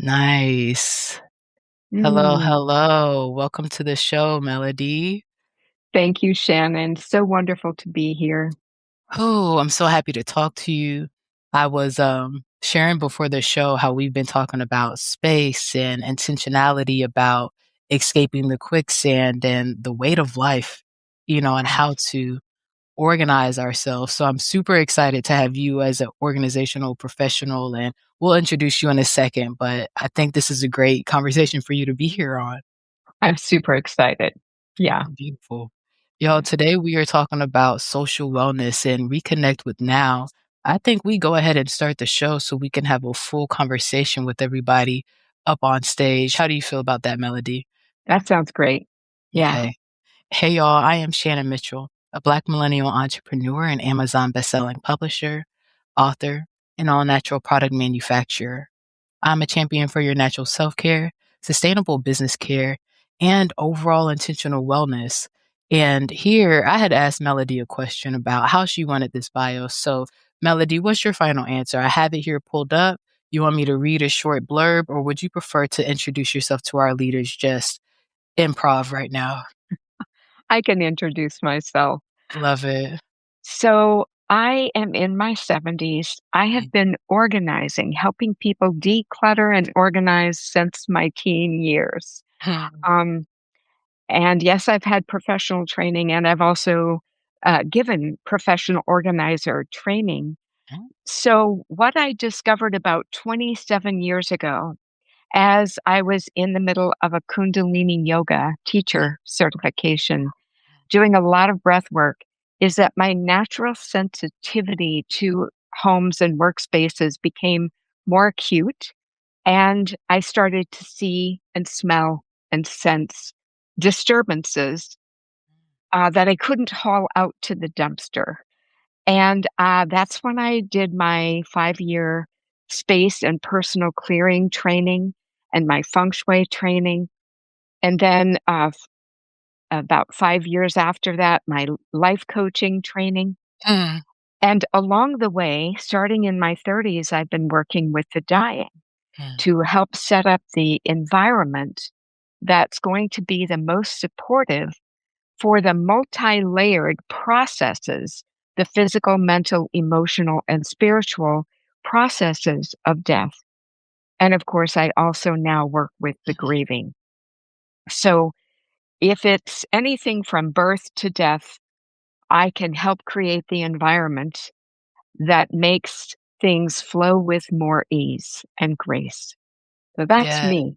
Nice. Hello, Mm, hello. Welcome to the show, Melody. thank you, Shannon. So wonderful to be here. Oh, I'm so happy to talk to you. I was sharing before the show how we've been talking about space and intentionality about escaping the quicksand and the weight of life, and how Yes. to organize ourselves. So I'm super excited to have you as an organizational professional, and we'll introduce you in a second, but I think this is a great conversation for you to be here on. I'm super excited. Yeah. Beautiful. Y'all, today we are talking about social wellness and reconnect with now. I think we go ahead and start the show so we can have a full conversation with everybody up on stage. How do you feel about that, Melody? That sounds great. Yeah. Okay. Hey, y'all, I am Shannon Mitchell, a Black millennial entrepreneur and Amazon bestselling publisher, author, and all natural product manufacturer. I'm a champion for your natural self care, sustainable business care, and overall intentional wellness. And here I had asked Melody a question about how she wanted this bio. So, Melody, what's your final answer? I have it here pulled up. You want me to read a short blurb, or would you prefer to introduce yourself to our leaders just improv right now? I can introduce myself. Love it. So I am in my 70s. I have been organizing, helping people declutter and organize since my teen years. Hmm. Um, and yes, I've had professional training and I've also given professional organizer training. So, what I discovered about 27 years ago, as I was in the middle of a Kundalini yoga teacher certification, doing a lot of breath work, is that my natural sensitivity to homes and workspaces became more acute. And I started to see and smell and sense disturbances that I couldn't haul out to the dumpster. And, that's when I did my 5-year space and personal clearing training and my feng shui training. And then, about 5 years after that, my life coaching training. Hmm. And along the way, starting in my 30s, I've been working with the dying Hmm. to help set up the environment that's going to be the most supportive for the multi-layered processes, the physical, mental, emotional, and spiritual processes of death. And of course, I also now work with the grieving. So if it's anything from birth to death, I can help create the environment that makes things flow with more ease and grace. So that's Yeah. me.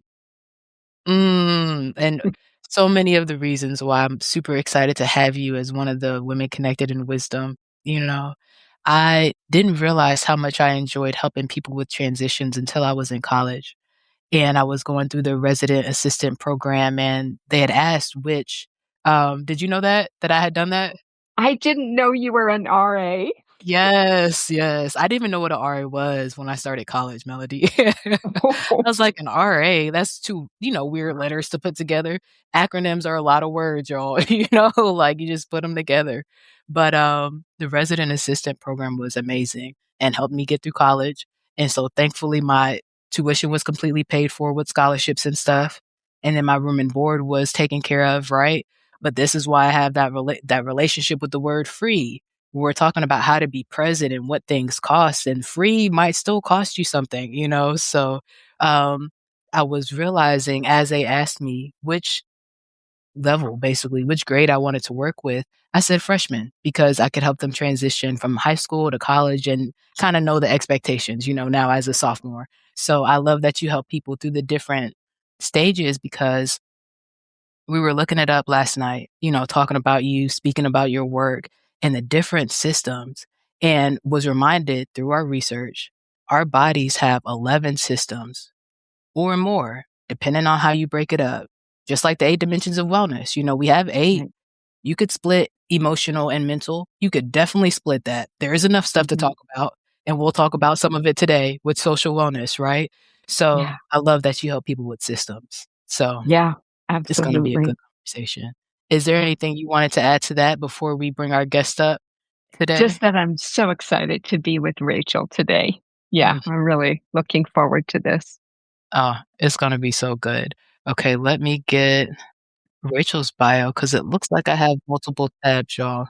And so many of the reasons why I'm super excited to have you as one of the women connected in wisdom. You know, I didn't realize how much I enjoyed helping people with transitions until I was in college. And I was going through the resident assistant program and they had asked which did you know that I had done that? I didn't know you were an RA. Yes, yes. I didn't even know what a RA was when I started college, Melody. I was like, "An RA? That's 2, weird letters to put together." Acronyms are a lot of words, y'all, like, you just put them together. But, the resident assistant program was amazing and helped me get through college, and so, thankfully, my tuition was completely paid for with scholarships and stuff, and then my room and board was taken care of, right? But this is why I have that relationship with the word free. We're talking about how to be present and what things cost, and free might still cost you something, So, um, I was realizing as they asked me which level, basically, which grade I wanted to work with, I said freshman because I could help them transition from high school to college and kind of know the expectations, now as a sophomore. So I love that you help people through the different stages because we were looking it up last night, talking about you, speaking about your work and the different systems, and was reminded through our research, our bodies have 11 systems or more, depending on how you break it up. Just like the 8 dimensions of wellness, we have eight. Right. You could split emotional and mental. You could definitely split that. There is enough stuff to Mhm. talk about, and we'll talk about some of it today with social wellness, right? So Yeah. I love that you help people with systems. So Yeah. it's gonna be a good Absolutely. conversation. Is there anything you wanted to add to that before we bring our guest up today? Just that I'm so excited to be with Rachel today. Yeah, Mm. I'm really looking forward to this. Oh, it's gonna be so good. Okay, let me get Rachel's bio because it looks like I have multiple tabs, y'all.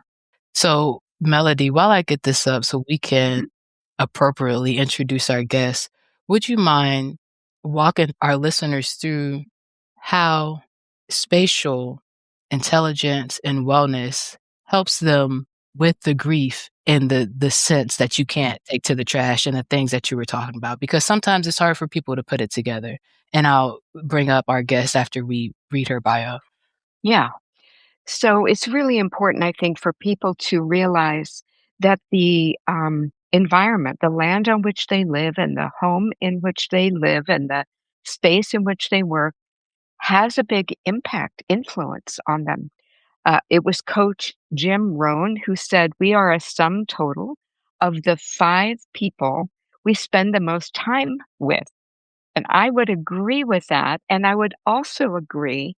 So, Melody, while I get this up so we can Mhm. appropriately introduce our guests, would you mind walking our listeners through how spatial intelligence and wellness helps them with the grief and the sense that you can't take to the trash and the things that you were talking about? Because sometimes it's hard for people to put it together. And I'll bring up our guest after we read her bio. Yeah. So it's really important, I think, for people to realize that the environment, the land on which they live, and the home in which they live, and the space in which they work has a big impact, influence on them. It was Coach Jim Rohn who said, "We are a sum total of the five people we spend the most time with." And I would agree with that. And I would also agree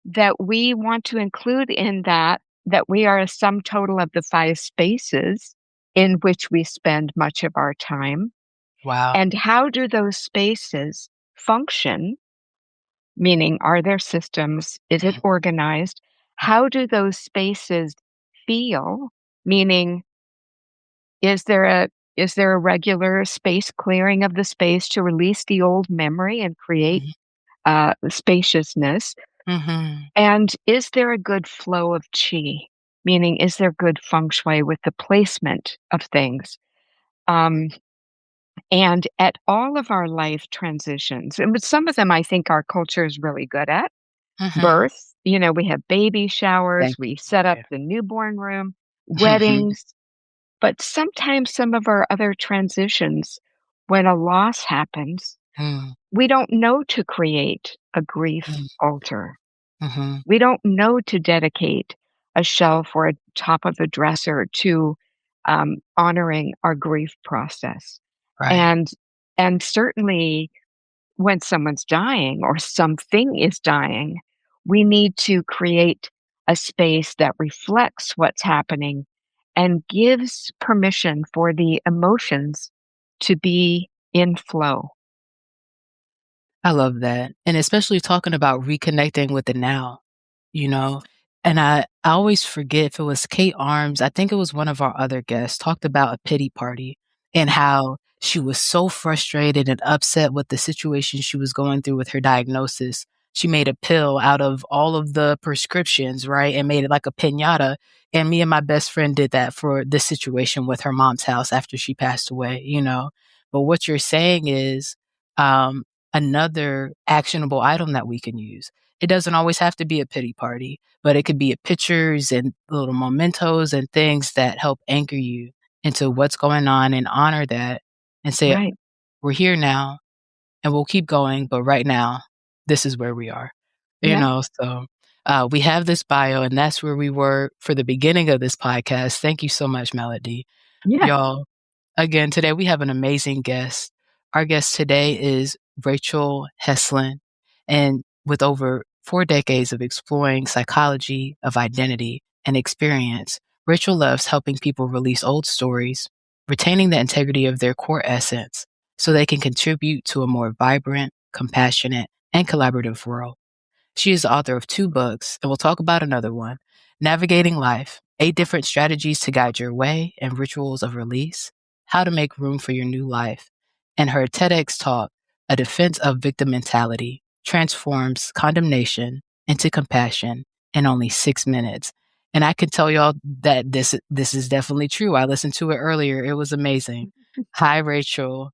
that we want to include in that that we are a sum total of the five spaces in which we spend much of our time. Wow. And how do those spaces function? Meaning, are there systems? Is it organized? How do those spaces feel? Meaning, is there a is there a regular space clearing of the space to release the old memory and create Mhm. spaciousness? Mhm. And is there a good flow of chi? Meaning, is there good feng shui with the placement of things? Um, and at all of our life transitions, and with some of them I think our culture is really good at, Mhm. birth, we have baby showers, Thank we you. set up Right. the newborn room, Mhm. weddings, but sometimes some of our other transitions, when a loss happens, Mm, we don't know to create a grief mm, altar. mhm. We don't know to dedicate a shelf or a top of the dresser to honoring our grief process. Right. And and certainly when someone's dying or something is dying, we need to create a space that reflects what's happening and gives permission for the emotions to be in flow. I love that, and especially talking about reconnecting with the now, you know? And I always forget if it was Kate Arms, I think it was one of our other guests, talked about a pity party and how she was so frustrated and upset with the situation she was going through with her diagnosis. She made a pill out of all of the prescriptions, right, and made it like a piñata, and me and my best friend did that for this situation with her mom's house after she passed away, you know? But what you're saying is, um, another actionable item that we can use. It doesn't always have to be a pity party, but it could be pictures and little mementos and things that help anchor you into what's going on and honor that and say, Right. we're here now and we'll keep going, but right now, this is where we are. You Yeah. know, so we have this bio, and that's where we were for the beginning of this podcast. Thank you so much, Melody. Yeah. Y'all, again, today we have an amazing guest. Our guest today is Rachel Heslin, and with over 4 decades of exploring psychology of identity and experience, Rachel loves helping people release old stories, retaining the integrity of their core essence so they can contribute to a more vibrant, compassionate, and collaborative world. She is the author of two books, and we'll talk about another one: Navigating Life, 8 Different Strategies to Guide Your Way and Rituals of Release, How to Make Room for Your New Life, and her TEDx talk, A Defense of Victim Mentality, Transforms Condemnation into Compassion in Only 6 minutes. And I can tell y'all that this is definitely true. I listened to it earlier. It was amazing. Hi, Rachel.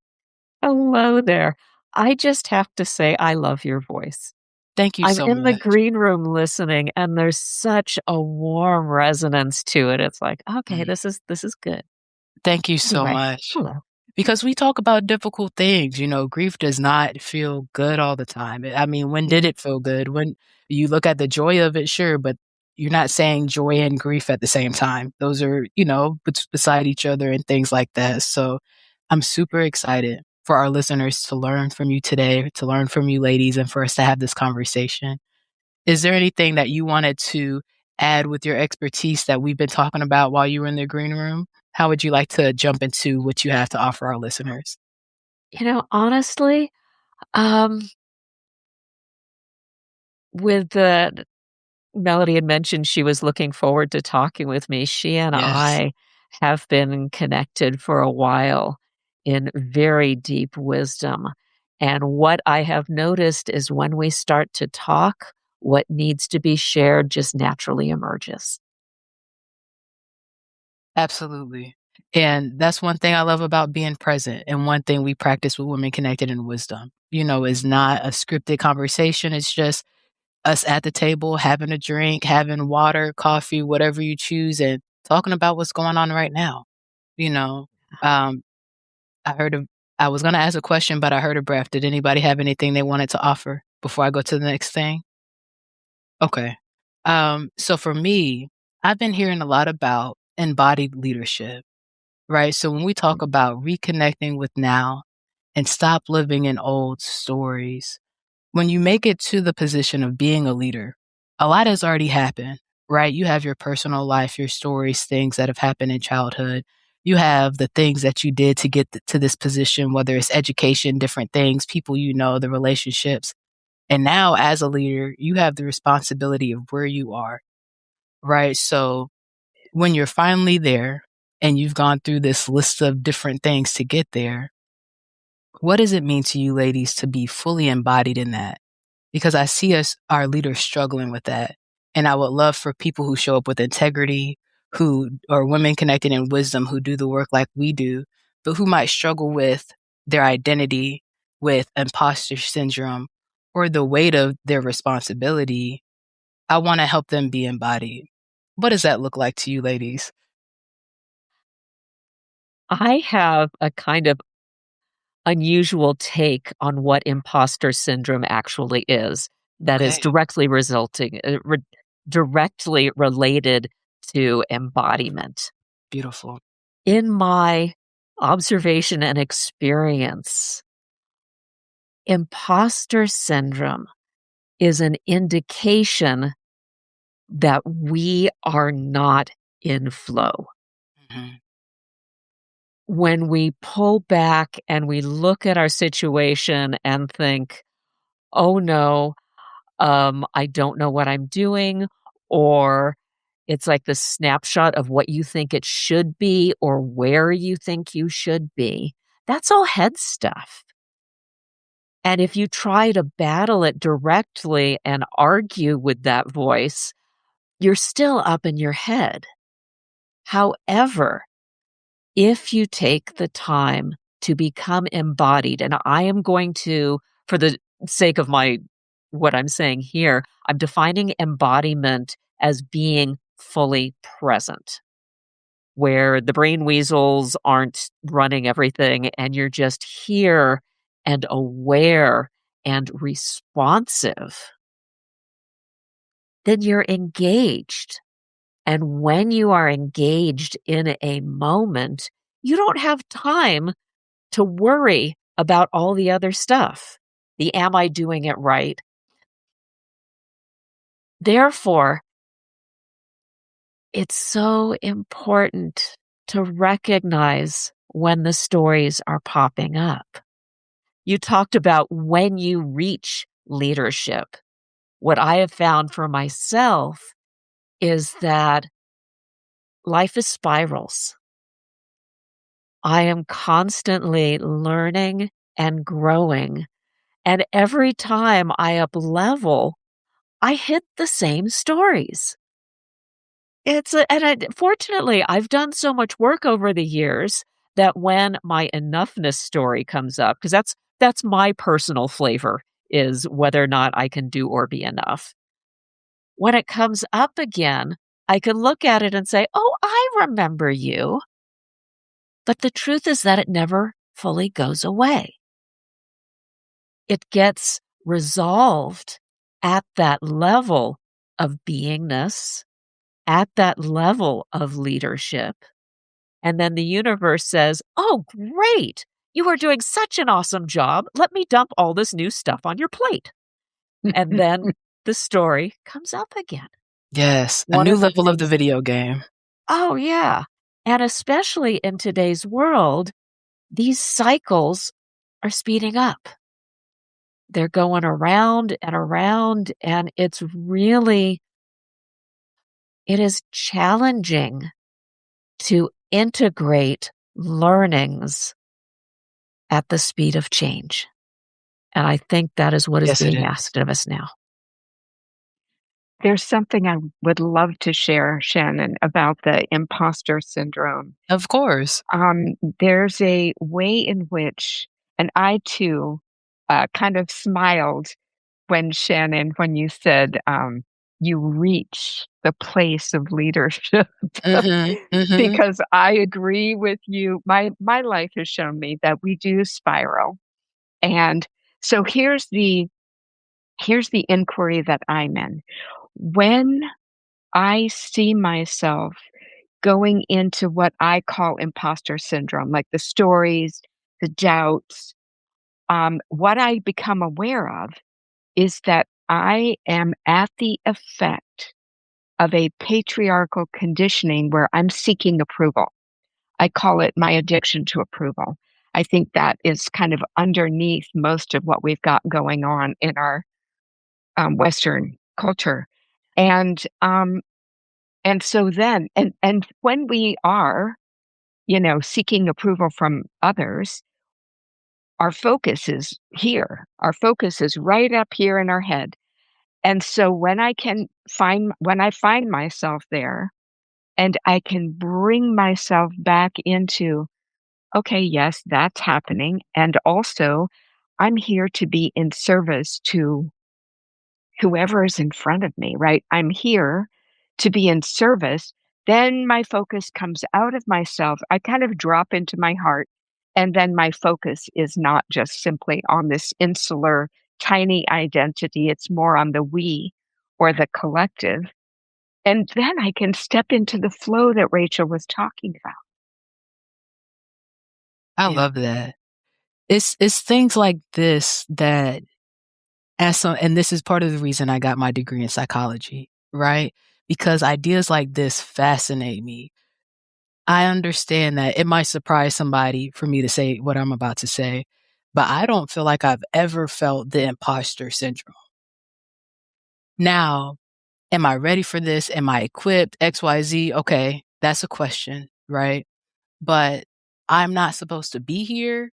Hello there. I just have to say I love your voice. Thank you I'm so in the much. green room listening, and there's such a warm resonance to it. It's like, "Okay, Mm. this is good." Thank you so Anyway, much. hello. Because we talk about difficult things, grief does not feel good all the time. I mean, when did Mhm. it feel good? When you look at the joy of it, sure, but you're not saying joy and grief at the same time. Those are, beside each other and things like that. So I'm super excited for our listeners to learn from you today, to learn from you ladies, and for us to have this conversation. Is there anything that you wanted to add with your expertise that we've been talking about while you were in the green room? How would you like to jump into what you have to offer our listeners? Honestly, Um, with the Melody had mentioned she was looking forward to talking with me. She and Yes, I have been connected for a while in very deep wisdom. And what I have noticed is when we start to talk, what needs to be shared just naturally emerges. absolutely. And that's one thing I love about being present, and one thing we practice with Women Connected in Wisdom, is not a scripted conversation, it's just us at the table having a drink, having water, coffee, whatever you choose, and talking about what's going on right now, you know? Um, I heard of I was gonna ask a question, but I heard a breath. Did anybody have anything they wanted to offer before I go to the next thing? Okay. So for me, I've been hearing a lot about embodied leadership, right? So when we talk about reconnecting with now and stop living in old stories, when you make it to the position of being a leader, a lot has already happened, right? You have your personal life, your stories, things that have happened in childhood. You have the things that you did to get to this position, whether it's education, different things, people the relationships. And now, as a leader, you have the responsibility of where you are, right? So when you're finally there and you've gone through this list of different things to get there, what does it mean to you, ladies, to be fully embodied in that? Because I see our leaders struggling with that. And I would love for people who show up with integrity, who or women connected in wisdom, who do the work like we do, but who might struggle with their identity, with imposter syndrome, or the weight of their responsibility. I want to help them be embodied. What does that look like to you, ladies? I have a kind of unusual take on what imposter syndrome actually is that is Okay, directly related to embodiment. beautiful. In my observation and experience, imposter syndrome is an indication that we are not in flow. Mhm. When we pull back and we look at our situation and think, oh no, I don't know what I'm doing, or it's like the snapshot of what you think it should be or where you think you should be. That's all head stuff. And if you try to battle it directly and argue with that voice, you're still up in your head. However, if you take the time to become embodied, and I am going to, for the sake of what I'm saying here, I'm defining embodiment as being fully present, where the brain weasels aren't running everything and you're just here and aware and responsive, then you're engaged. And when you are engaged in a moment, you don't have time to worry about all the other stuff. The am I doing it right? Therefore, it's so important to recognize when the stories are popping up. You talked about when you reach leadership. What I have found for myself is that life is spirals. I am constantly learning and growing. And every time I up level, I hit the same stories. Fortunately, I've done so much work over the years that when my enoughness story comes up, because that's my personal flavor, is whether or not I can do or be enough. When it comes up again, I can look at it and say, "Oh, I remember you." But the truth is that it never fully goes away. It gets resolved at that level of beingness, at that level of leadership. And then the universe says, "Oh, great. You are doing such an awesome job. Let me dump all this new stuff on your plate." And then the story comes up again. Yes, a One new of the level of the things, video game. oh, yeah. And especially in today's world, these cycles are speeding up. they're going around and around, and it is challenging to integrate learnings at the speed of change. And I think that is what is Yes, it being is. asked of us now. There's something I would love to share, Shannon, about the imposter syndrome. Of course. There's a way in which, and I too kind of smiled when you said you reach the place of leadership, Mhm, mhm. because I agree with you. My life has shown me that we do spiral, and so here's the inquiry that I'm in. When I see myself going into what I call imposter syndrome, like the stories, the doubts, what I become aware of is that I am at the effect of a patriarchal conditioning where I'm seeking approval. I call it my addiction to approval. I think that is kind of underneath most of what we've got going on in our Western culture. And so then, and when we are, seeking approval from others, our focus is here. Our focus is right up here in our head. And so when I find myself there and I can bring myself back into, okay, yes, that's happening. And also, I'm here to be in service to whoever is in front of me, right? I'm here to be in service. Then my focus comes out of myself. I kind of drop into my heart. And then my focus is not just simply on this insular, tiny identity, it's more on the we or the collective. And then I can step into the flow that Rachel was talking about. I Yeah. love that. It's things like this that and this is part of the reason I got my degree in psychology, right? Because ideas like this fascinate me. I understand that it might surprise somebody for me to say what I'm about to say, but I don't feel like I've ever felt the imposter syndrome. Now, am I ready for this? Am I equipped? XYZ? Okay, that's a question, right? But I'm not supposed to be here.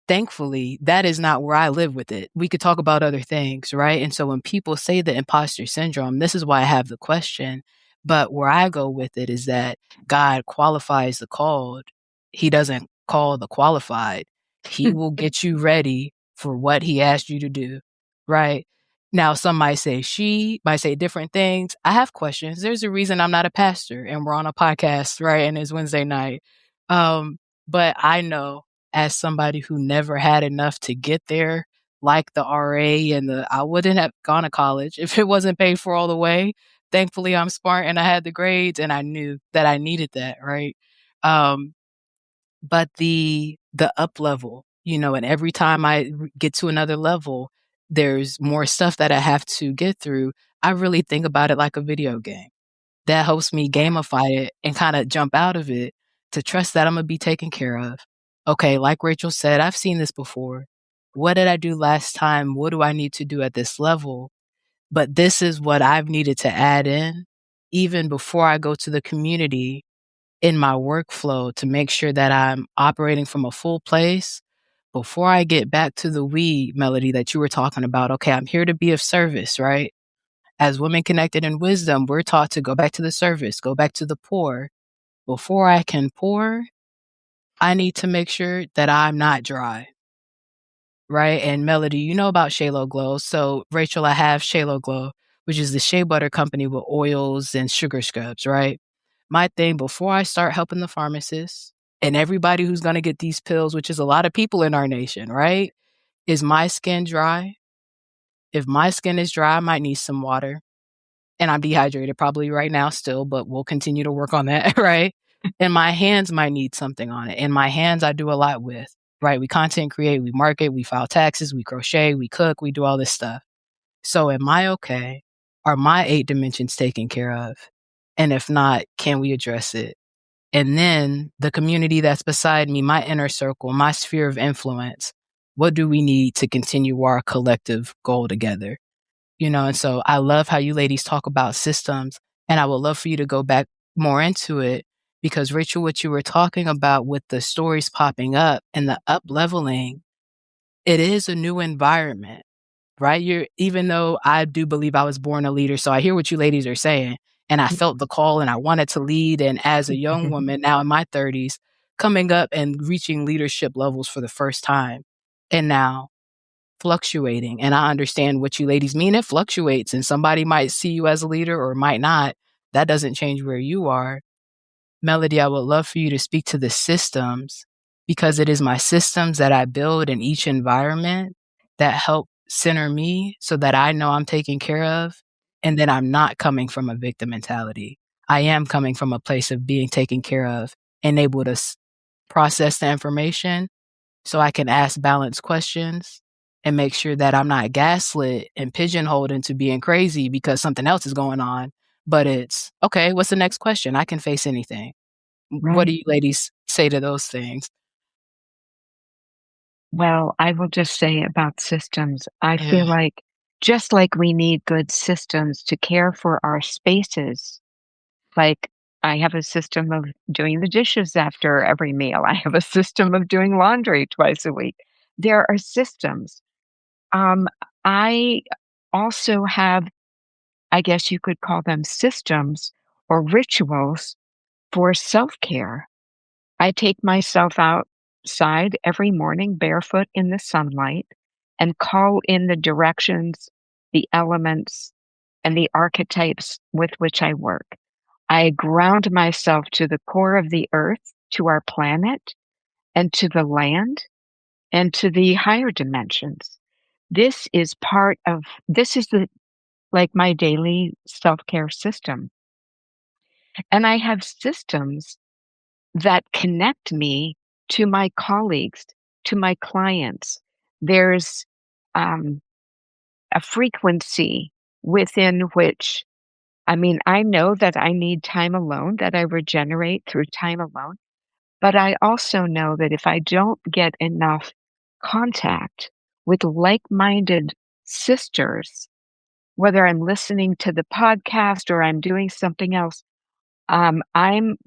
Thankfully, that is not where I live with it. We could talk about other things, right? And so when people say the imposter syndrome, this is why I have the question. But where I go with it is that God qualifies the called. He doesn't call the qualified. He will get you ready for what he asked you to do, right? Now, some might say she might say different things. I have questions. There's a reason I'm not a pastor and we're on a podcast, right? And it's Wednesday night. Um, but I know as somebody who never had enough to get there, like the RA and I wouldn't have gone to college if it wasn't paid for all the way. Thankfully, I'm smart and I had the grades and I knew that I needed that, right? Um, but the up level, and every time get to another level, there's more stuff that I have to get through. I really think about it like a video game that helps me gamify it and kind of jump out of it to trust that I'm gonna be taken care of. Okay, like Rachel said, I've seen this before. What did I do last time? What do I need to do at this level? But this is what I've needed to add in even before I go to the community in my workflow to make sure that I'm operating from a full place before I get back to the we melody that you were talking about. Okay, I'm here to be of service, right? As women connected in wisdom, we're taught to go back to the service, go back to the pour. Before I can pour, I need to make sure that I'm not dry, right? And Melody, you know about Shalo Glow. So, Rachel, I have Shalo Glow, which is the shea butter company with oils and sugar scrubs, right? My thing before I start helping the pharmacists and everybody who's going to get these pills, which is a lot of people in our nation, right? Is my skin dry? If my skin is dry, I might need some water. And I'm dehydrated probably right now still, but we'll continue to work on that, right? And my hands might need something on it. And my hands I do a lot with, right? We content create, we market, we file taxes, we crochet, we cook, we do all this stuff. So am I okay? Are my 8 dimensions taken care of? And if not, can we address it? And then the community that's beside me, my inner circle, my sphere of influence, what do we need to continue our collective goal together? And so I love how you ladies talk about systems, and I would love for you to go back more into it because Rachel, what you were talking about with the stories popping up and the up leveling, it is a new environment, right? Even though I do believe I was born a leader, so I hear what you ladies are saying, and I felt the call and I wanted to lead. And as a young woman now in my 30s, coming up and reaching leadership levels for the first time, and now fluctuating. And I understand what you ladies mean. It fluctuates, and somebody might see you as a leader or might not. That doesn't change where you are. Melody, I would love for you to speak to the systems because it is my systems that I build in each environment that help center me so that I know I'm taken care of and that I'm not coming from a victim mentality. I am coming from a place of being taken care of and able to process the information so I can ask balanced questions and make sure that I'm not gaslit and pigeonholed into being crazy because something else is going on. But it's okay, what's the next question? I can face anything. What do Right. you ladies say to those things? Well, I will just say about systems, I Yeah. feel like just like we need good systems to care for our spaces, like I have a system of doing the dishes after every meal. I have a system of doing laundry twice a week. There are systems. Um, I also have, I guess you could call them systems or rituals for self care. I take myself outside every morning barefoot in the sunlight and call in the directions, the elements, and the archetypes with which I work. I ground myself to the core of the earth, to our planet, and to the land, and to the higher dimensions. This is like my daily self-care system. And I have systems that connect me to my colleagues, to my clients. There's um, a frequency within which, I mean, I know that I need time alone, that I regenerate through time alone. But I also know that if I don't get enough contact with like minded sisters, whether I'm listening to the podcast or I'm doing something else, I'm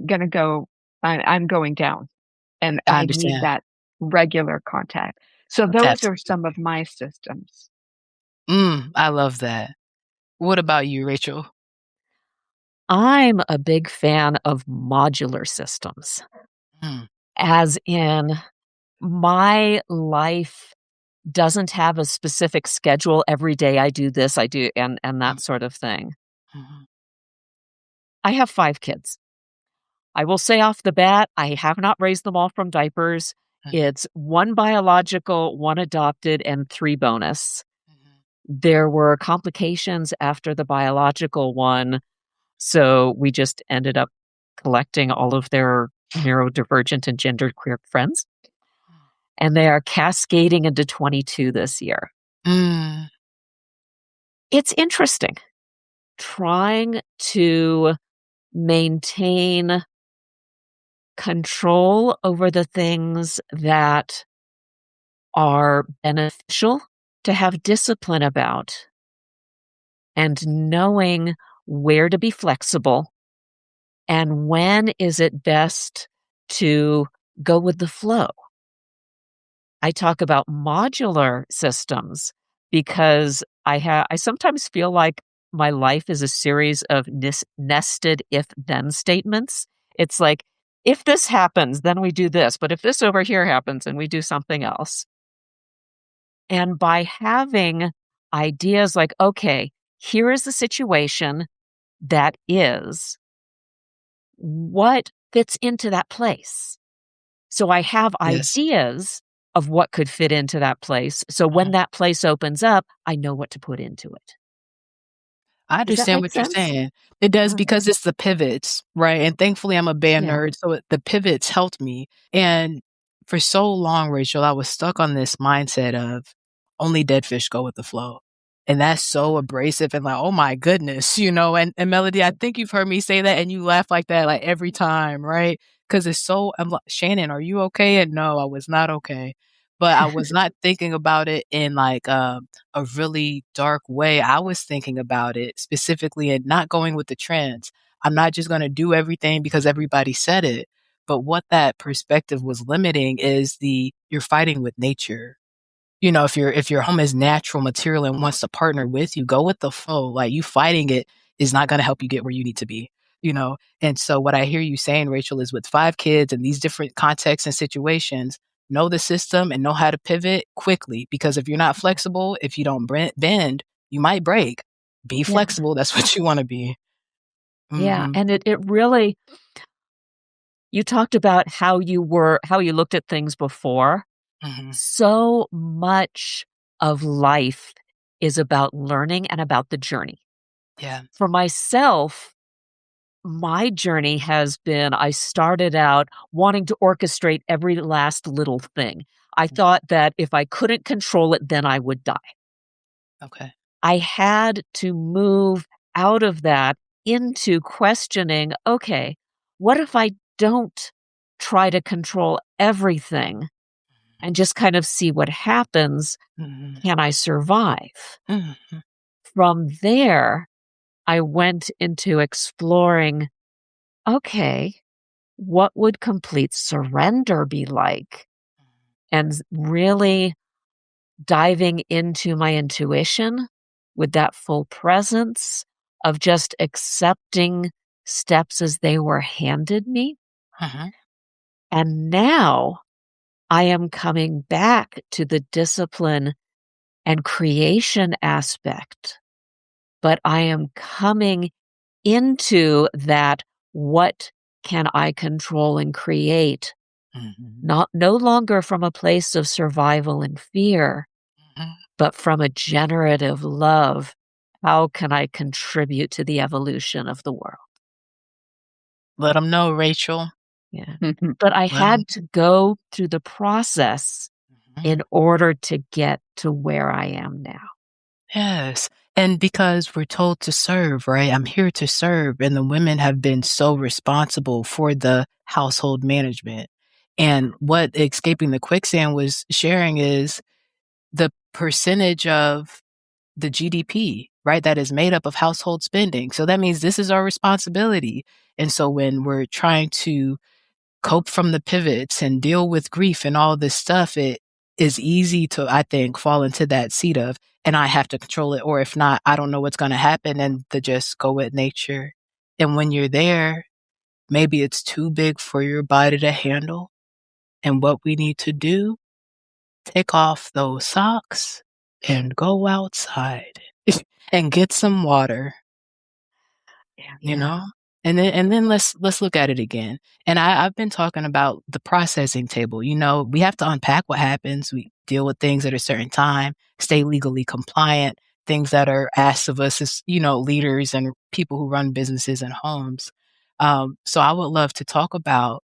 going to go, I'm going down and I I need understand. that regular contact. So That's those are absolutely some of my systems. I love that. What about you, Rachel? I'm a big fan of modular systems, Mm, as in my life doesn't have a specific schedule. Every day I do this, I do and mm, that sort of thing. mhm, I have 5 kids. I will say off the bat, I have not raised them all from diapers. mhm, It's 1 biological, 1 adopted, and 3 bonus. mhm, There were complications after the biological one, so we just ended up collecting all of their neurodivergent and genderqueer friends, and they are cascading into 22 this year. mm, It's interesting trying to maintain control over the things that are beneficial to have discipline about and knowing where to be flexible and when is it best to go with the flow. I talk about modular systems because I sometimes feel like my life is a series of nested if then statements. It's like if this happens, then we do this, but if this over here happens, then we do something else. And by having ideas like, okay, here is the situation that is, what fits into that place? So I have yes. ideas of what could fit into that place. So when Mhm. that place opens up, I know what to put into it. I Does that understand make what you're sense? saying. It does Uh, because it's the pivots, right? And thankfully, I'm a band Yeah. nerd, so the pivots helped me. And for so long, Rachel, I was stuck on this mindset of only dead fish go with the flow. And that's so abrasive and like, oh my goodness, and Melody, I think you've heard me say that and you laugh like that like every time, right? Because it's so I'm like, Shannon, are you okay? And no, I was not okay. but I was not thinking about it in, like, a really dark way. I was thinking about it specifically and not going with the trends. I'm not just gonna do everything because everybody said it, but what that perspective was limiting is you're fighting with nature. If your home is natural material and wants to partner with you, go with the flow. Like, you fighting it is not gonna help you get where you need to be, you know? And so what I hear you saying, Rachel, is with 5 kids and these different contexts and situations, know the system and know how to pivot quickly, because if you're not flexible, if you don't bend, you might break. Be Yeah, flexible, that's what you wanna be. yeah, Mhm, and it really you talked about how you looked at things before. mhm, So much of life is about learning and about the journey. yeah, For myself, my journey has been I started out wanting to orchestrate every last little thing. I mhm, thought that if I couldn't control it, then I would die. okay, I had to move out of that into questioning, okay, what if I don't try to control everything and just kind of see what happens? mhm, Can I survive? mhm, From there, I went into exploring, okay, what would complete surrender be like? And really diving into my intuition with that full presence of just accepting steps as they were handed me. mhm, And now I am coming back to the discipline and creation aspect, but I am coming into that what can I control and create, mhm, not no longer from a place of survival and fear, mhm. but from a generative love. How can I contribute to the evolution of the world? Let 'em know, Rachel. Yeah. But I Let 'em had to go through the process mhm. in order to get to where I am now. Yes, and because we're told to serve, right? I'm here to serve, and the women have been so responsible for the household management. And what Escaping the Quicksand was sharing is the percentage of the GDP, right, that is made up of household spending. So that means this is our responsibility. And so when we're trying to cope from the pivots and deal with grief and all this stuff, it is easy to, I think, fall into that seat of, and I have to control it, or if not, I don't know what's going to happen, and to just go with nature. And when you're there, maybe it's too big for your body to handle. And what we need to do, take off those socks and go outside and get some water. Yeah. You Yeah. know? And then let's look at it again. And I've been talking about the processing table. We have to unpack what happens. We deal with things at a certain time, stay legally compliant, things that are asked of us as, leaders and people who run businesses and homes. So I would love to talk about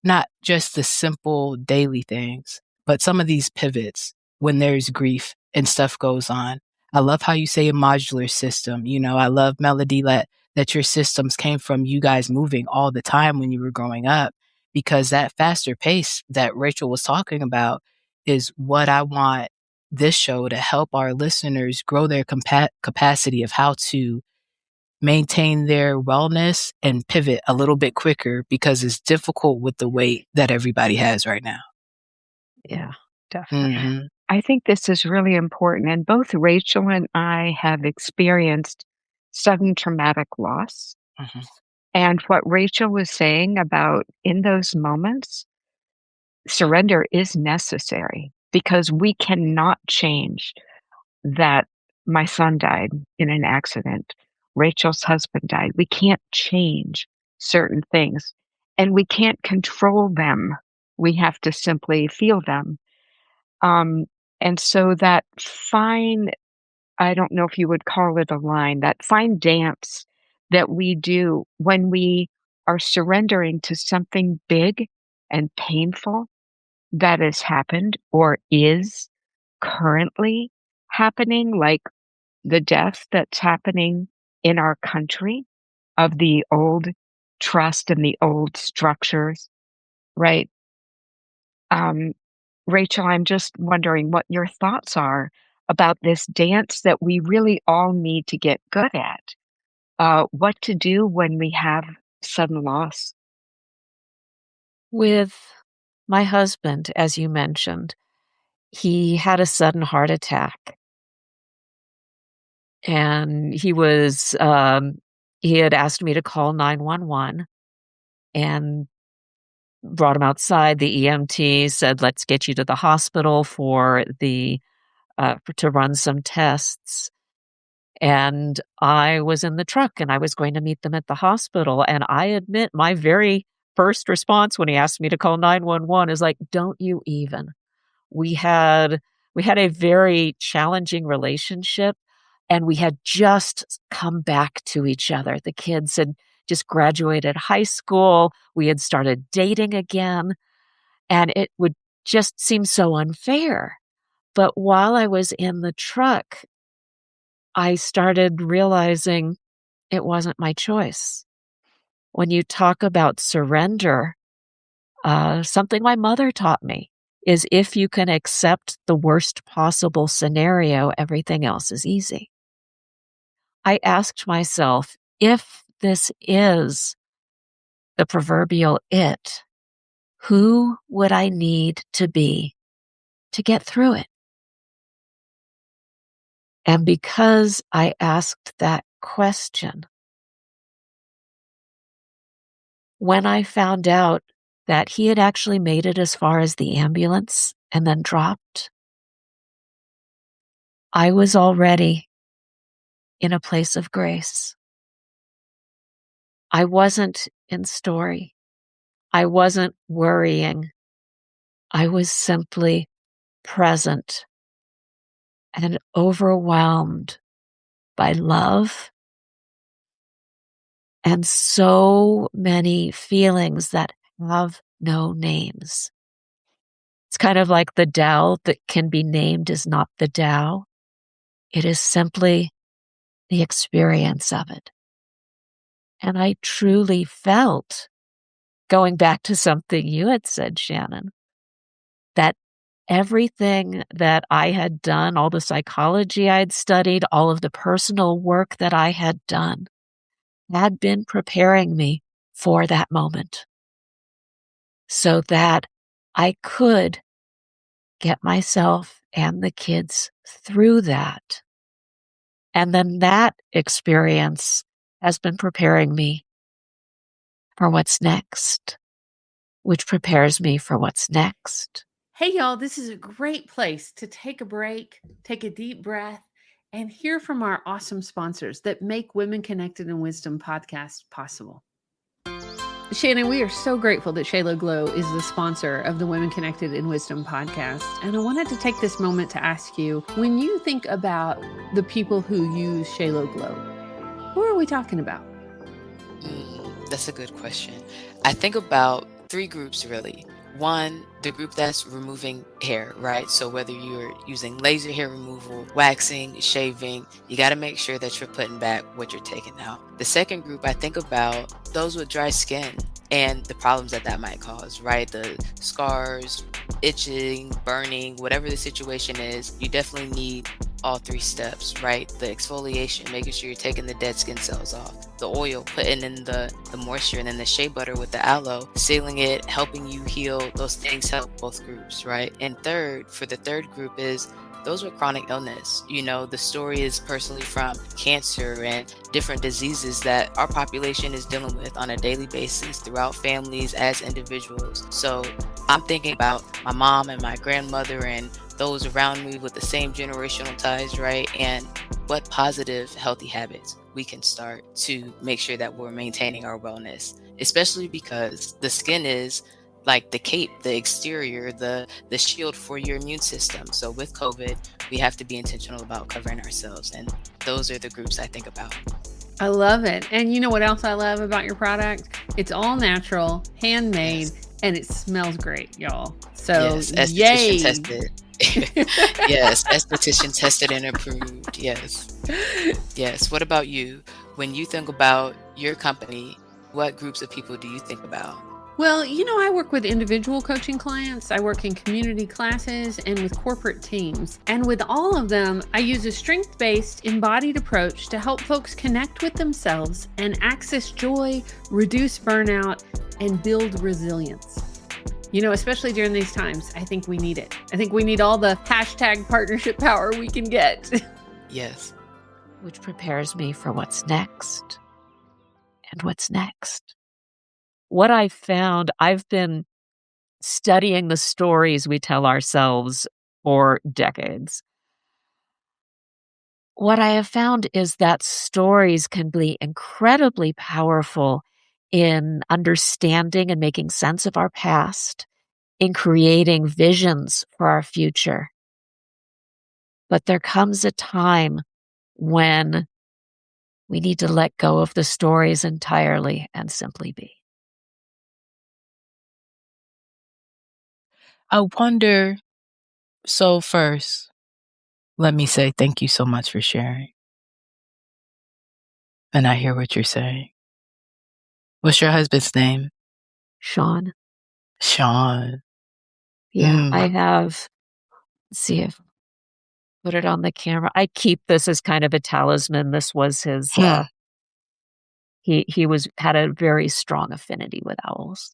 not just the simple daily things, but some of these pivots when there's grief and stuff goes on. I love how you say a modular system. I love Melody that your systems came from you guys moving all the time when you were growing up, because that faster pace that Rachel was talking about is what I want this show to help our listeners grow their capacity of how to maintain their wellness and pivot a little bit quicker, because it's difficult with the weight that everybody has right now. Yeah. Definitely. Mhm, I think this is really important, and both Rachel and I have experienced sudden traumatic loss. mhm, And what Rachel was saying about in those moments, surrender is necessary because we cannot change that my son died in an accident. Rachel's husband died. We can't change certain things and we can't control them. We have to simply feel them. Um, and so that fine, I don't know if you would call it a line, that fine dance that we do when we are surrendering to something big and painful that has happened or is currently happening, like the death that's happening in our country of the old trust and the old structures, right? Um, Rachel, I'm just wondering what your thoughts are about this dance that we really all need to get good at. What to do when we have sudden loss. With my husband, as you mentioned, he had a sudden heart attack, and he had asked me to call 911 and brought him outside. The EMT said, "Let's get you to the hospital to run some tests." And I was in the truck, and I was going to meet them at the hospital, and I admit my very first response when he asked me to call 911 is like, "Don't you even." We had we had a very challenging relationship, and we had just come back to each other. The kids had just graduated high school, we had started dating again, and it would just seem so unfair. But while I was in the truck, I started realizing it wasn't my choice. When you talk about surrender, something my mother taught me is if you can accept the worst possible scenario, everything else is easy. I asked myself, if this is the proverbial it, who would I need to be to get through it? And because I asked that question, when I found out that he had actually made it as far as the ambulance and then dropped, I was already in a place of grace. I wasn't in story. I wasn't worrying. I was simply present and overwhelmed by love and so many feelings that have no names. It's kind of like the Tao that can be named is not the Tao. It is simply the experience of it. And I truly felt, going back to something you had said, Shannon, that everything that I had done, all the psychology I had studied, all of the personal work that I had done, had been preparing me for that moment so that I could get myself and the kids through that. And then that experience has been preparing me for what's next, which prepares me for what's next. Hey, y'all, this is a great place to take a break, take a deep breath, and hear from our awesome sponsors that make Women Connected in Wisdom podcast possible. Shannon, we are so grateful that Shayla Glow is the sponsor of the Women Connected in Wisdom podcast. And I wanted to take this moment to ask you, when you think about the people who use Shayla Glow, who are we talking about? That's a good question. I think about 3 groups really. One, the group that's removing hair, right? So whether you're using laser hair removal, waxing, shaving, you got to make sure that you're putting back what you're taking out. The second group, I think about those with dry skin and the problems that that might cause, right? The scars, itching, burning, whatever the situation is, you definitely need all 3 steps, right? The exfoliation, making sure you're taking the dead skin cells off. The oil, putting in the moisture, and then the shea butter with the aloe, sealing it, helping you heal. Those things help both groups, right? And third, for the third group is those with chronic illness. You know, the story is personally from cancer and different diseases that our population is dealing with on a daily basis throughout families as individuals. So I'm thinking about my mom and my grandmother and those around me with the same generational ties, right? And what positive, healthy habits we can start to make sure that we're maintaining our wellness, especially because the skin is like the cape, the exterior, the shield for your immune system. So with COVID, we have to be intentional about covering ourselves. And those are the groups I think about. I love it. And you know what else I love about your product? It's all natural, handmade, and it smells great, y'all. So yes, yay. esthetician tested. Yes, esthetician tested and approved. Yes. Yes. What about you? When you think about your company, what groups of people do you think about? Well, I work with individual coaching clients, I work in community classes, and with corporate teams. And with all of them, I use a strength based, embodied approach to help folks connect with themselves and access joy, reduce burnout, and build resilience. Especially during these times, I think we need it. I think we need all the hashtag partnership power we can get. Yes. Which prepares me for what's next. And what's next? What I found, I've been studying the stories we tell ourselves for decades. What I have found is that stories can be incredibly powerful in understanding and making sense of our past, in creating visions for our future. But there comes a time when we need to let go of the stories entirely and simply be. I wonder, so first, let me say thank you so much for sharing. And I hear what you're saying. What's your husband's name? Sean? Sean. Yeah, Mm. I have, let's see if put it on the camera. I keep this as kind of a talisman. This was his, Hmm. he had a very strong affinity with owls.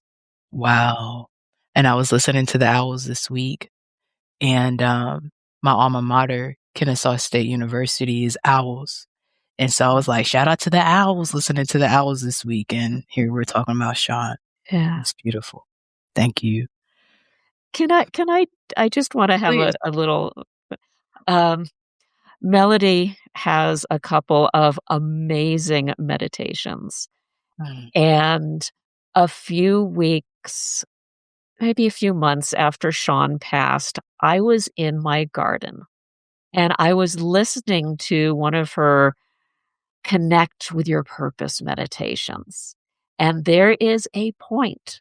Wow. And I was listening to the Owls this week, and my alma mater, Kennesaw State University, is Owls. And so I was like, shout out to the Owls, listening to the Owls this week. And here we're talking about Sean. Yeah. It's beautiful. Thank you. I just want to have Please. a little, Melody has a couple of amazing meditations. Mm. And a few weeks, maybe a few months after Sean passed, I was in my garden and I was listening to one of her Connect with Your Purpose meditations. And there is a point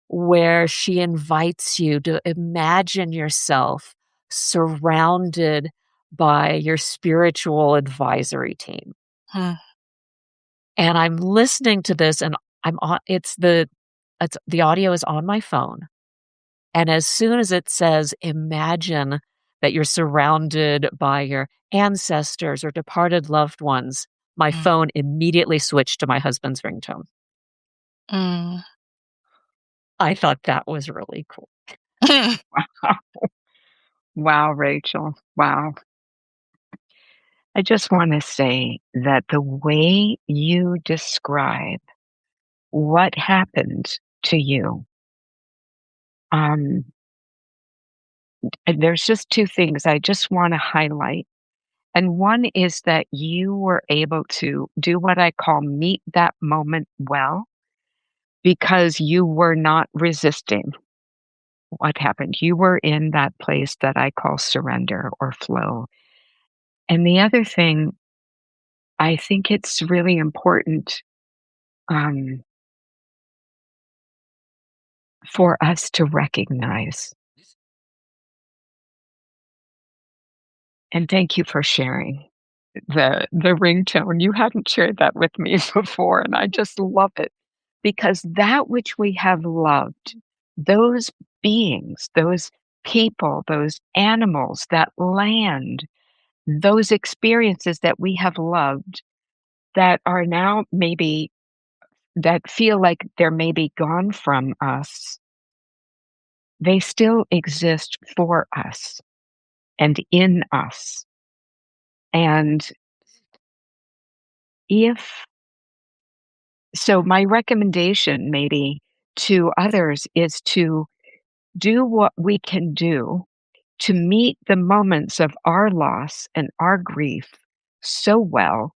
where she invites you to imagine yourself surrounded by your spiritual advisory team. Hmm. And I'm listening to this and I'm on the audio is on my phone. And as soon as it says imagine that you're surrounded by your ancestors or departed loved ones, my Mm. phone immediately switched to my husband's ringtone. Mm. I thought that was really cool. Mm. Wow. Wow, Rachel. Wow. I just want to say that the way you describe what happened to you, um, and there's just two things I just want to highlight. And one is that you were able to do what I call meet that moment well because you were not resisting what happened. You were in that place that I call surrender or flow. And the other thing, I think it's really important um, for us to recognize. And thank you for sharing the ringtone. You hadn't shared that with me before, and I just love it because that which we have loved, those beings, those people, those animals, that land, those experiences that we have loved that are now maybe that feel like they're maybe gone from us, they still exist for us and in us. And if so, my recommendation maybe to others is to do what we can do to meet the moments of our loss and our grief so well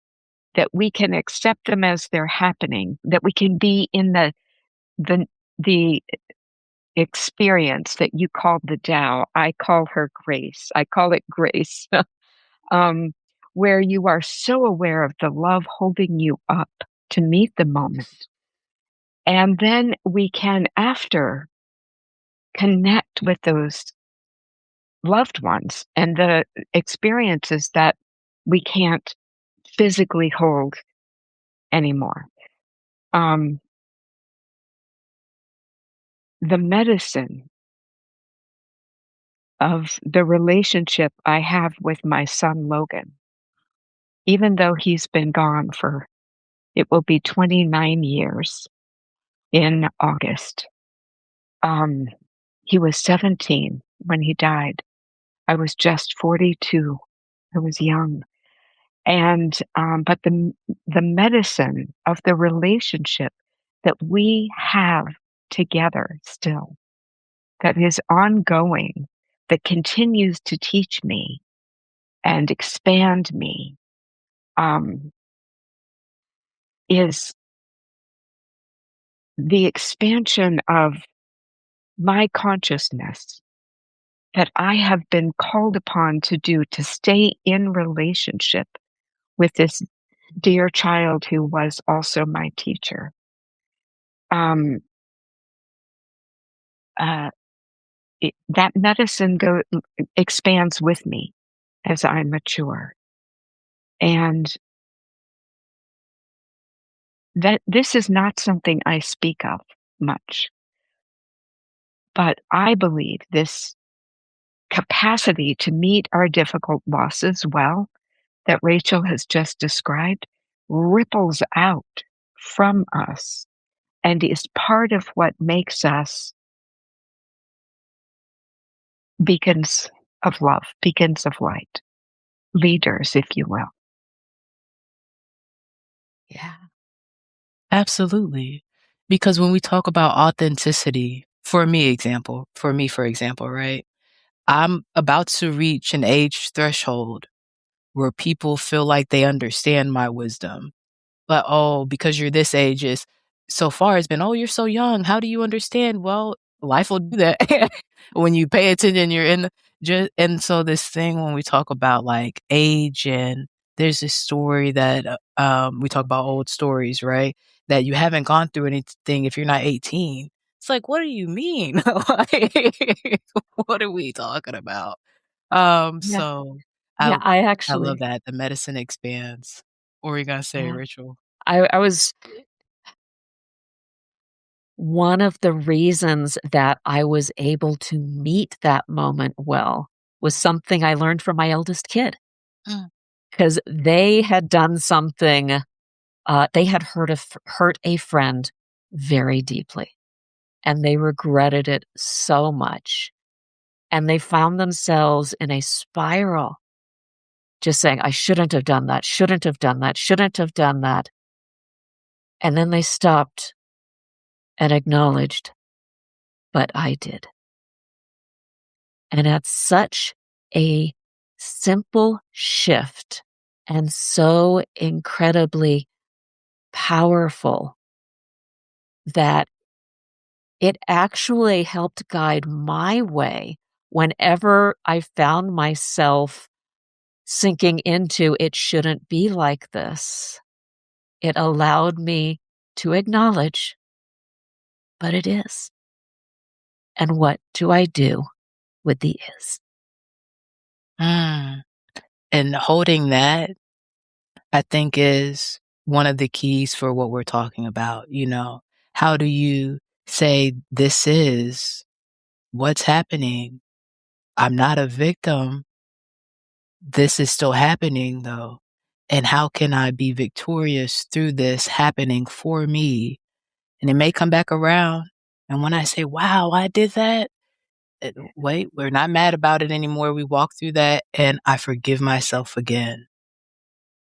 that we can accept them as they're happening, that we can be in the the experience that you called the Tao. I call her grace. I call it grace. um, where you are so aware of the love holding you up to meet the moment. And then we can, after, connect with those loved ones and the experiences that we can't physically hold anymore. Um, the medicine of the relationship I have with my son, Logan, even though he's been gone for it will be 29 years in August. Um, he was 17 when he died. I was just 42. I was young. And but the medicine of the relationship that we have together still, that is ongoing, that continues to teach me and expand me, um, is the expansion of my consciousness that I have been called upon to do to stay in relationship with this dear child who was also my teacher. Um, uh, that medicine expands with me as I mature, and that this is not something I speak of much, but I believe this capacity to meet our difficult losses well that Rachel has just described ripples out from us and is part of what makes us beacons of love, beacons of light, leaders, if you will. Yeah. Absolutely. Because when we talk about authenticity, for me, for example, right? I'm about to reach an age threshold where people feel like they understand my wisdom. But, "Oh, because you're this age is" so far it's been, "Oh, you're so young. How do you understand?" Well, life will do that. When you pay attention, you're in the and so this thing when we talk about, like, age and there's this story that, we talk about old stories, right? That you haven't gone through anything if you're not 18. It's like, "What do you mean?" Like, what are we talking about? Yeah. So I Yeah, I I love actually that. The medicine expands. What were you gonna say, yeah. Rachel? I was one of the reasons that I was able to meet that moment well was something I learned from my eldest kid, Mm. because they had done something, they had hurt a friend very deeply, and they regretted it so much, and they found themselves in a spiral, just saying, "I shouldn't have done that, shouldn't have done that, shouldn't have done that," and then they stopped and acknowledged, "But I did." And at such a simple shift and so incredibly powerful that it actually helped guide my way whenever I found myself sinking into it shouldn't be like this. It allowed me to acknowledge, but it is. And what do I do with the is? Mm. And holding that, I think, is one of the keys for what we're talking about, you know? How do you say, "This is what's happening. I'm not a victim. This is still happening, though. And how can I be victorious through this happening for me?" And it may come back around, and when I say, "Wow, I did that," wait, we're not mad about it anymore. We walk through that, and I forgive myself again.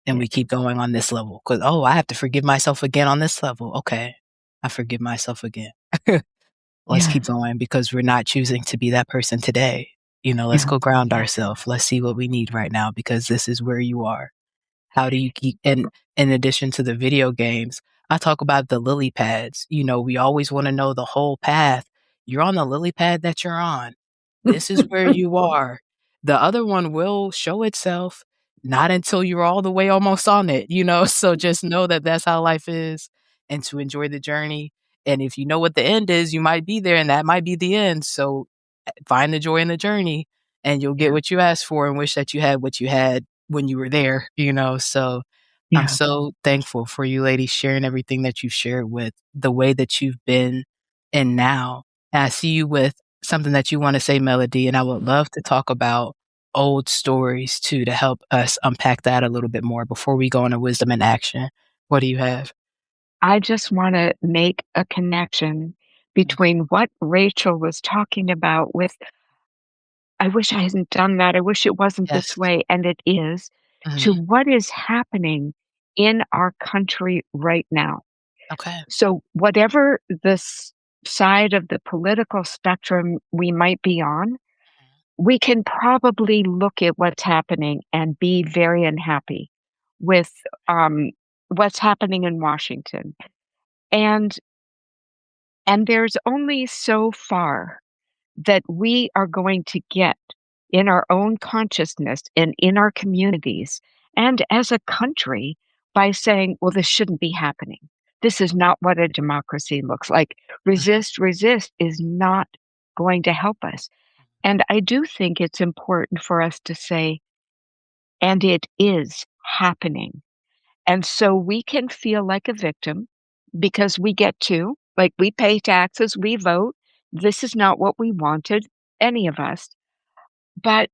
And Yeah. we keep going on this level because, oh, I have to forgive myself again on this level. Okay, I forgive myself again. Let's Yeah. keep going because we're not choosing to be that person today. You know, let's Yeah. go ground ourselves. Let's see what we need right now because this is where you are. How do you keep and in addition to the video games, I talk about the lily pads. You know, we always wanna know the whole path. You're on the lily pad that you're on. This is where you are. The other one will show itself, not until you're all the way almost on it, you know? So just know that that's how life is and to enjoy the journey. And if you know what the end is, you might be there and that might be the end. So find the joy in the journey and you'll get Yeah. what you asked for and wish that you had what you had when you were there, you know? So I'm Yeah. so thankful for you ladies sharing everything that you've shared with the way that you've been and now. And I see you with something that you wanna say, Melody, and I would love to talk about old stories too to help us unpack that a little bit more before we go into wisdom and action. What do you have? I just want to make a connection Mm. between what Rachel was talking about with, I wish I hadn't done that. I wish it wasn't this Yes. way. And it is to Mhm. what is happening in our country right now. Okay. So, whatever this side of the political spectrum we might be on, we can probably look at what's happening and be very unhappy with what's happening in Washington. And there's only so far that we are going to get in our own consciousness and in our communities and as a country by saying, well, this shouldn't be happening. This is not what a democracy looks like. Mhm. Resist, resist is not going to help us. And I do think it's important for us to say, and it is happening. And so we can feel like a victim because we get to, like, we pay taxes, we vote. This is not what we wanted, any of us. But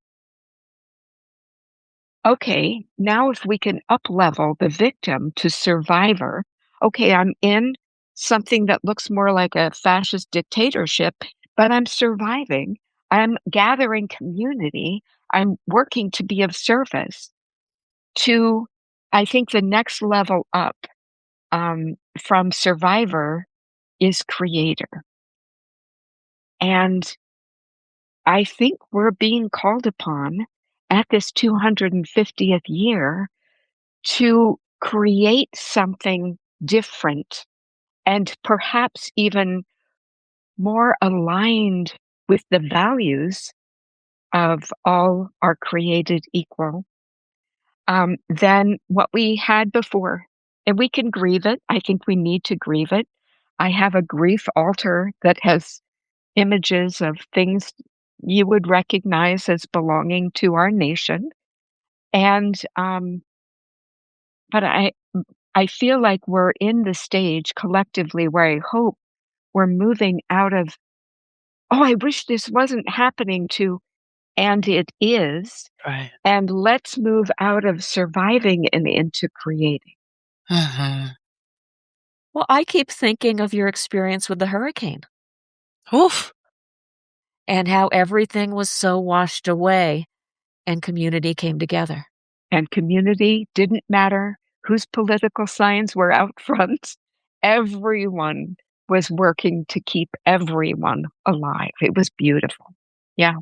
okay, now if we can up level the victim to survivor, okay, I'm in something that looks more like a fascist dictatorship, but I'm surviving. I'm gathering community. I'm working to be of service to, I think the next level up from survivor is creator. And I think we're being called upon at this 250th year to create something different and perhaps even more aligned with the values of all are created equal than what we had before. And we can grieve it. I think we need to grieve it. I have a grief altar that has images of things you would recognize as belonging to our nation. And but I feel like we're in the stage collectively where I hope we're moving out of, oh, I wish this wasn't happening to, and it is. Right. And let's move out of surviving and into creating. Mhm. Well, I keep thinking of your experience with the hurricane Oof. and how everything was so washed away and community came together. And community didn't matter whose political signs were out front. Everyone was working to keep everyone alive. It was beautiful. Yeah.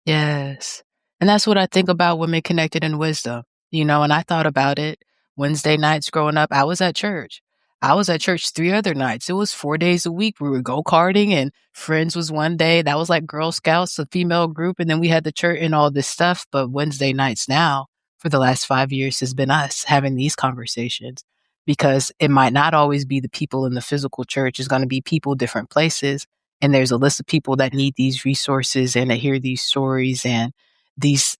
Yes. And that's what I think about women connected in wisdom, and I thought about it Wednesday nights growing up. I was at church. I was at church 3 other nights. It was 4 days a week. We would go karting and Friends was one day. That was like Girl Scouts, a female group, and then we had the church and all this stuff. But Wednesday nights now, for the last 5 years, has been us having these conversations because it might not always be the people in the physical church. It's gonna be people different places, and there's a list of people that need these resources and to hear these stories and these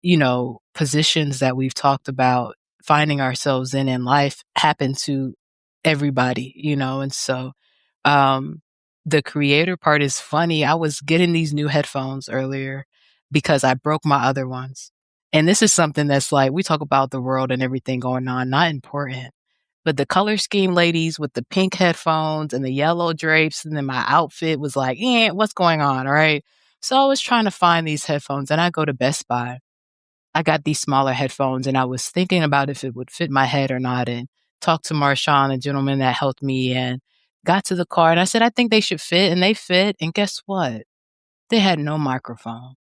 positions that we've talked about finding ourselves in life happen to everybody, and so um the creator part is funny. I was getting these new headphones earlier because I broke my other ones, and this is something that's like, we talk about the world and everything going on, not important, but the color scheme ladies with the pink headphones and the yellow drapes, and then my outfit was like, what's going on? All right. So I was trying to find these headphones and I go to Best Buy. I got these smaller headphones and I was thinking about if it would fit my head or not, and talked to Marshawn, a gentleman that helped me, and got to the car and I said, I think they should fit. And they fit. And guess what? They had no microphone.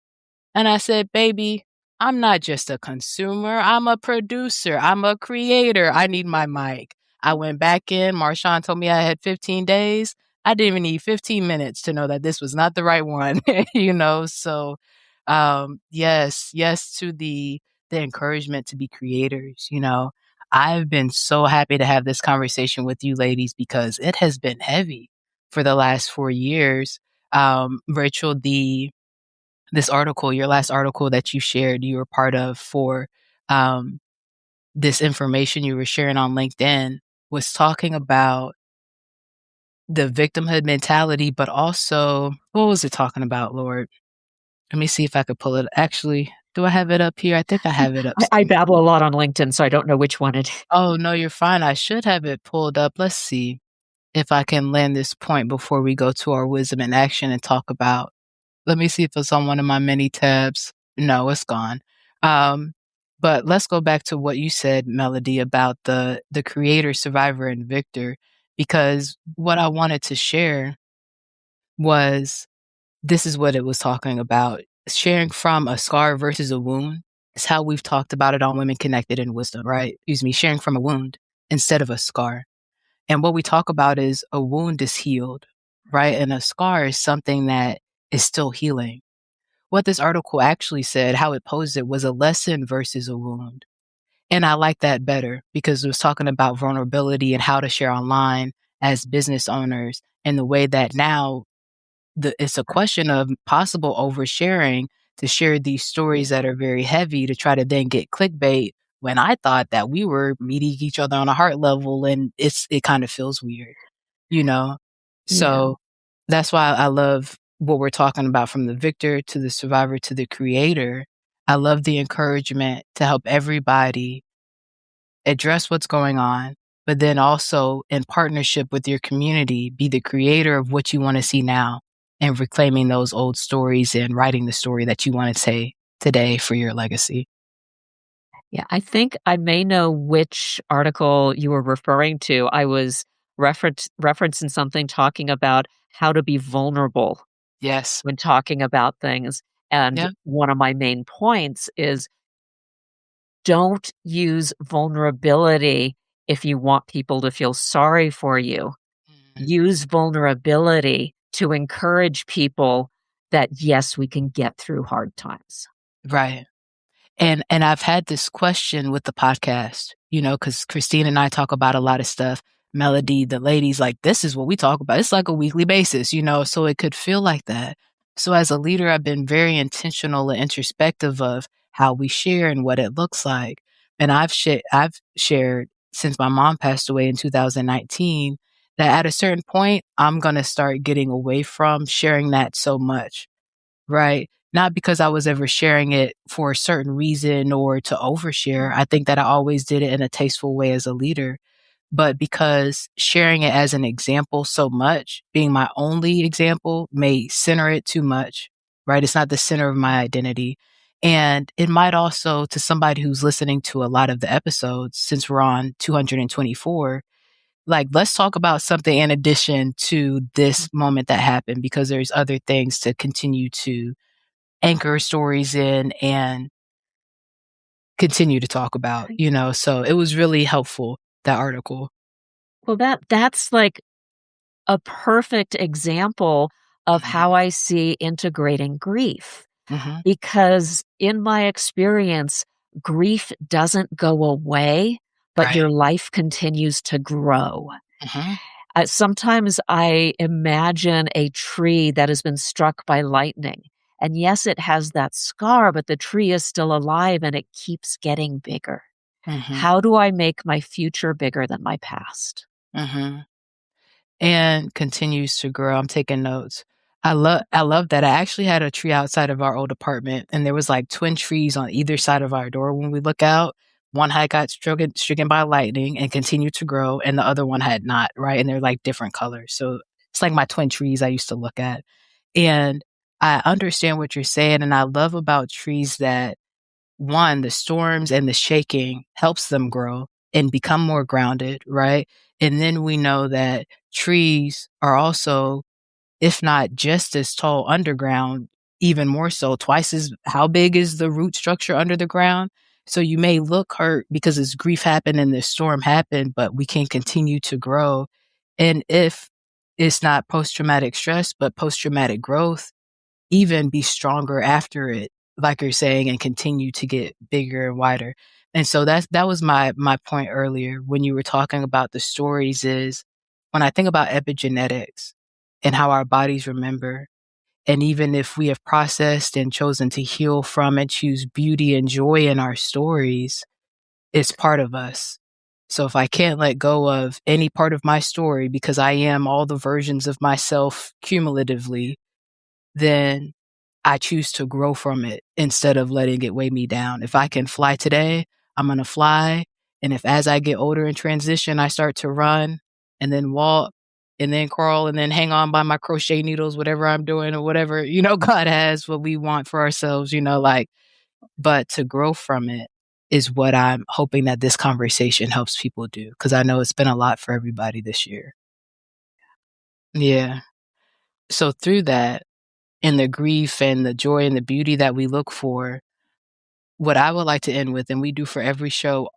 And I said, baby, I'm not just a consumer. I'm a producer. I'm a creator. I need my mic. I went back in. Marshawn told me I had 15 days. I didn't even need 15 minutes to know that this was not the right one, So, yes, yes to the encouragement to be creators. I've been so happy to have this conversation with you ladies because it has been heavy for the last 4 years. Rachel, your last article that you shared, you were part of for um, this information you were sharing on LinkedIn was talking about the victimhood mentality, but also what was it talking about, Lord? Let me see if I could pull it. Actually, do I have it up here? I think I have it up I somewhere. babble a lot on LinkedIn, so I don't know which one it. Oh, no, you're fine. I should have it pulled up. Let's see if I can land this point before we go to our wisdom in action and talk about. Let me see if it's on one of my many tabs. No, it's gone. Um, but let's go back to what you said, Melody, about the creator, survivor, and victor, because what I wanted to share was this is what it was talking about. Sharing from a scar versus a wound is how we've talked about it on Women Connected in Wisdom, right? Excuse me, sharing from a wound instead of a scar. And what we talk about is a wound is healed, right? And a scar is something that is still healing. What this article actually said, how it posed it, was a lesson versus a wound. And I like that better because it was talking about vulnerability and how to share online as business owners and the way that now it's a question of possible oversharing to share these stories that are very heavy to try to then get clickbait when I thought that we were meeting each other on a heart level and it kind of feels weird, you know? Yeah. So that's why I love what we're talking about from the victor to the survivor to the creator. I love the encouragement to help everybody address what's going on, but then also in partnership with your community, be the creator of what you want to see now and reclaiming those old stories and writing the story that you want to say today for your legacy. Yeah, I think I may know which article you were referring to. I was referencing something talking about how to be vulnerable Yes. when talking about things. And Yeah. one of my main points is don't use vulnerability if you want people to feel sorry for you. Mhm. Use vulnerability to encourage people that, yes, we can get through hard times. Right. And I've had this question with the podcast, because Christine and I talk about a lot of stuff. Melody, the ladies, like, this is what we talk about. It's like a weekly basis, so it could feel like that. So as a leader, I've been very intentional and introspective of how we share and what it looks like. And I've shared since my mom passed away in 2019 that at a certain point, I'm going to start getting away from sharing that so much. Right. Not because I was ever sharing it for a certain reason or to overshare. I think that I always did it in a tasteful way as a leader, but because sharing it as an example so much, being my only example may center it too much, right? It's not the center of my identity. And it might also, to somebody who's listening to a lot of the episodes, since we're on 224, like, let's talk about something in addition to this moment that happened because there's other things to continue to anchor stories in and continue to talk about. So it was really helpful, that article. Well, that's like a perfect example of Mhm, how I see integrating grief. mhm, Because in my experience, grief doesn't go away, but right, your life continues to grow. mhm, Sometimes I imagine a tree that has been struck by lightning. And yes, it has that scar, but the tree is still alive and it keeps getting bigger. mhm, How do I make my future bigger than my past? mhm. And continues to grow. I'm taking notes. I love that. I actually had a tree outside of our old apartment, and there was like twin trees on either side of our door when we look out. One had got stricken by lightning and continued to grow, and the other one had not, right? And they're like different colors. So it's like my twin trees I used to look at. And I understand what you're saying, and I love about trees that one, the storms and the shaking helps them grow and become more grounded, right? And then we know that trees are also, if not just as tall underground, even more so, twice as how big is the root structure under the ground. So you may look hurt because this grief happened and this storm happened, but we can continue to grow. And if it's not post traumatic stress, but post traumatic growth, even be stronger after it, like you're saying, and continue to get bigger and wider. And so that was my point earlier when you were talking about the stories is when I think about epigenetics and how our bodies remember, and even if we have processed and chosen to heal from and choose beauty and joy in our stories, it's part of us. So if I can't let go of any part of my story because I am all the versions of myself cumulatively, then I choose to grow from it instead of letting it weigh me down. If I can fly today, I'm gonna fly. And if as I get older and transition, I start to run and then walk and then crawl and then hang on by my crochet needles, whatever I'm doing or whatever, God has what we want for ourselves, like, but to grow from it is what I'm hoping that this conversation helps people do. Cause I know it's been a lot for everybody this year. Yeah. So through that, and the grief and the joy and the beauty that we look for, what I would like to end with, and we do for every show,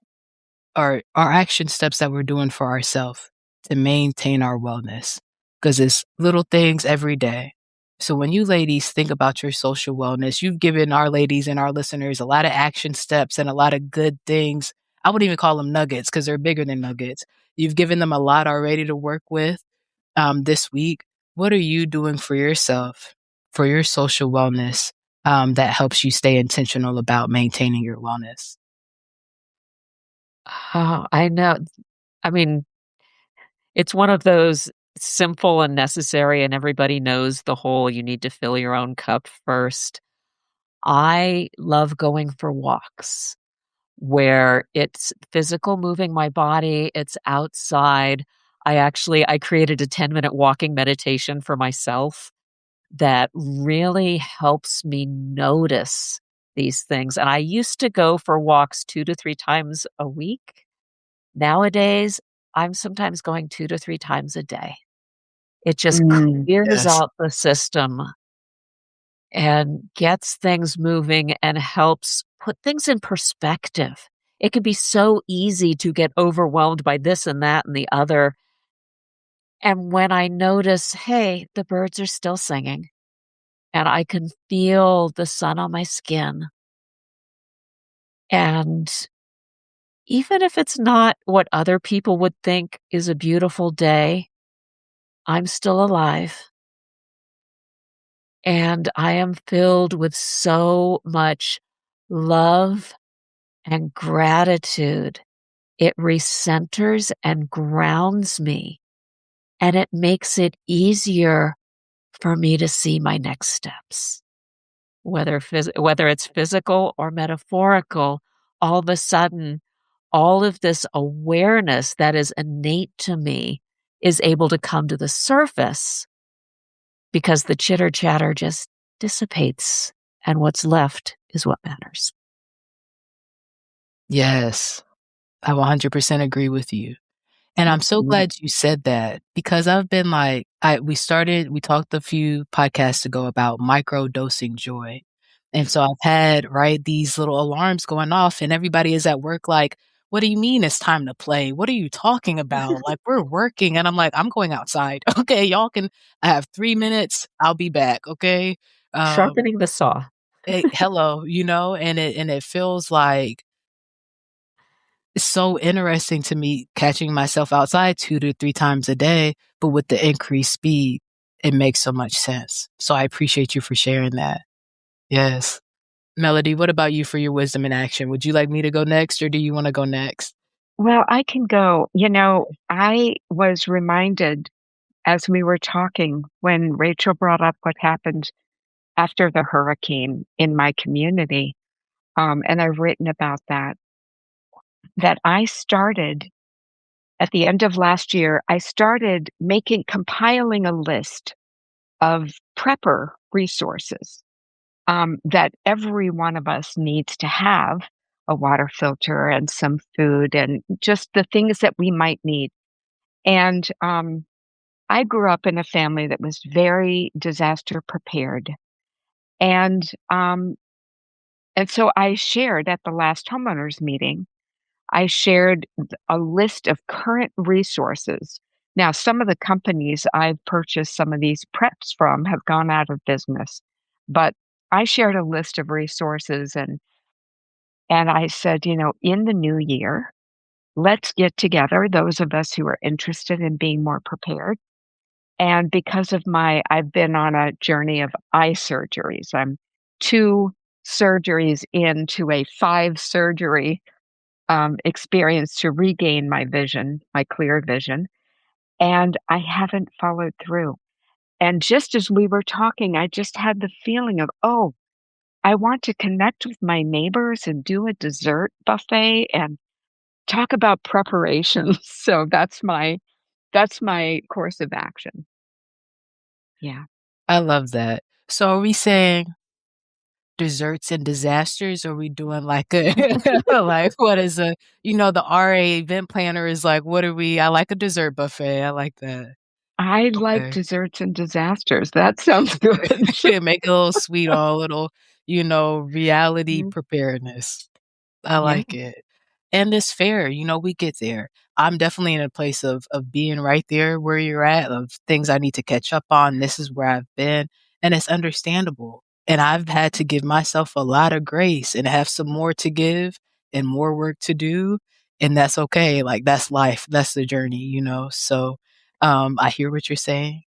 are our action steps that we're doing for ourselves to maintain our wellness. Because it's little things every day. So when you ladies think about your social wellness, you've given our ladies and our listeners a lot of action steps and a lot of good things. I wouldn't even call them nuggets because they're bigger than nuggets. You've given them a lot already to work with this week. What are you doing for yourself, for your social wellness, that helps you stay intentional about maintaining your wellness? Oh, I know. I mean, it's one of those simple and necessary, and everybody knows the whole you need to fill your own cup first. I love going for walks where it's physical, moving my body, it's outside. I created a 10-minute walking meditation for myself that really helps me notice these things. And I used to go for walks 2 to 3 times a week. Nowadays, I'm sometimes going 2 to 3 times a day. It just clears Yes. out the system and gets things moving and helps put things in perspective. It can be so easy to get overwhelmed by this and that and the other. And when I notice, hey, the birds are still singing and I can feel the sun on my skin. And even if it's not what other people would think is a beautiful day, I'm still alive. And I am filled with so much love and gratitude. It recenters and grounds me, and it makes it easier for me to see my next steps. Whether it's physical or metaphorical, all of a sudden, all of this awareness that is innate to me is able to come to the surface because the chitter chatter just dissipates and what's left is what matters. Yes. I 100% agree with you. And I'm so Mhm. glad you said that because I've been like, we talked a few podcasts ago about micro dosing joy. And so I've had, right, these little alarms going off and everybody is at work like, what do you mean it's time to play? What are you talking about? Like we're working. And I'm like, I'm going outside. Okay, I have 3 minutes. I'll be back. Okay. Um, Sharpening the saw. hello, and it feels like it's so interesting to me catching myself outside 2 to 3 times a day, but with the increased speed, it makes so much sense. So I appreciate you for sharing that. Yes. Melody, what about you for your wisdom in action? Would you like me to go next or do you wanna go next? Well, I can go. I was reminded as we were talking when Rachel brought up what happened after the hurricane in my community, and I've written about that I started at the end of last year, I started compiling a list of prepper resources that every one of us needs to have a water filter and some food and just the things that we might need. And I grew up in a family that was very disaster prepared. And um, and so I shared at the last homeowners meeting, I shared a list of current resources. Now, some of the companies I've purchased some of these preps from have gone out of business, but I shared a list of resources and I said, in the new year, let's get together, those of us who are interested in being more prepared. And because of I've been on a journey of eye surgeries. I'm 2 surgeries into a 5 surgery experience to regain my vision, my clear vision, and I haven't followed through. And just as we were talking, I just had the feeling of, oh, I want to connect with my neighbors and do a dessert buffet and talk about preparations. So that's my course of action. Yeah. I love that. So are we saying desserts and disasters? Are we doing like a like, what is a the RA event planner is like, what are we I like a dessert buffet. I like that. I like Okay. desserts and disasters. That sounds good. Make it a little sweet, all a little, reality Mhm. preparedness. I Yeah. like it. And it's fair, we get there. I'm definitely in a place of being right there where you're at, of things I need to catch up on. This is where I've been, and it's understandable. And I've had to give myself a lot of grace and have some more to give and more work to do, and that's okay. Like, that's life. That's the journey. So, I hear what you're saying,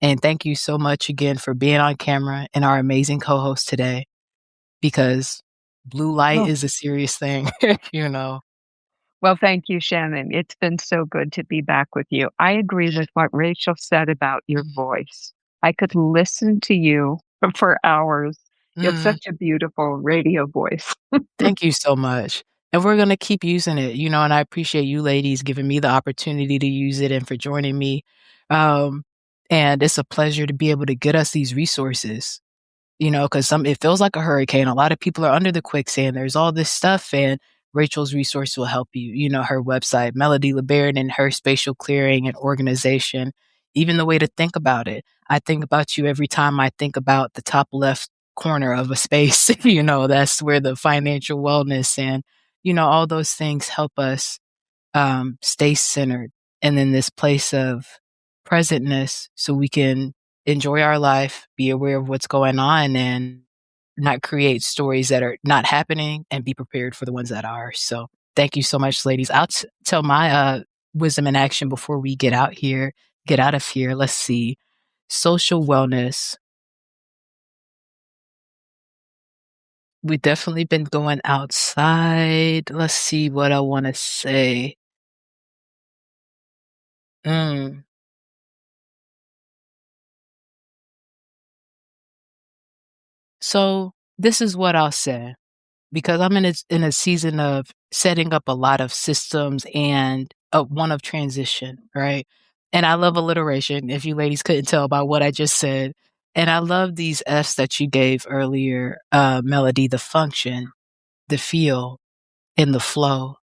and thank you so much again for being on camera and our amazing co-host today, because blue light Oh, is a serious thing, you know? well, thank you, Shannon. It's been so good to be back with you. I agree with what Rachel said about your Mhm. voice. I could listen to you for hours. You have Mhm. such a beautiful radio voice. Thank you so much. And we're gonna keep using it, and I appreciate you ladies giving me the opportunity to use it and for joining me. Um, and it's a pleasure to be able to get us these resources. Because some it feels like a hurricane. A lot of people are under the quicksand. There's all this stuff, and Rachel's resource will help you. Her website, Melody LeBaron, and her spatial clearing and organization, even the way to think about it. I think about you every time I think about the top left corner of a space. That's where the financial wellness and, all those things help us stay centered and in this place of presentness so we can enjoy our life, be aware of what's going on, and not create stories that are not happening and be prepared for the ones that are. So thank you so much, ladies. I'll tell my wisdom in action before we get out of here. Let's see. Social wellness. We've definitely been going outside. Let's see what I want to say. Mm. So this is what I'll say, because I'm in a season of setting up a lot of systems and one of transition, right? And I love alliteration, if you ladies couldn't tell by what I just said. And I love these F's that you gave earlier, Melody, the function, the feel, and the flow.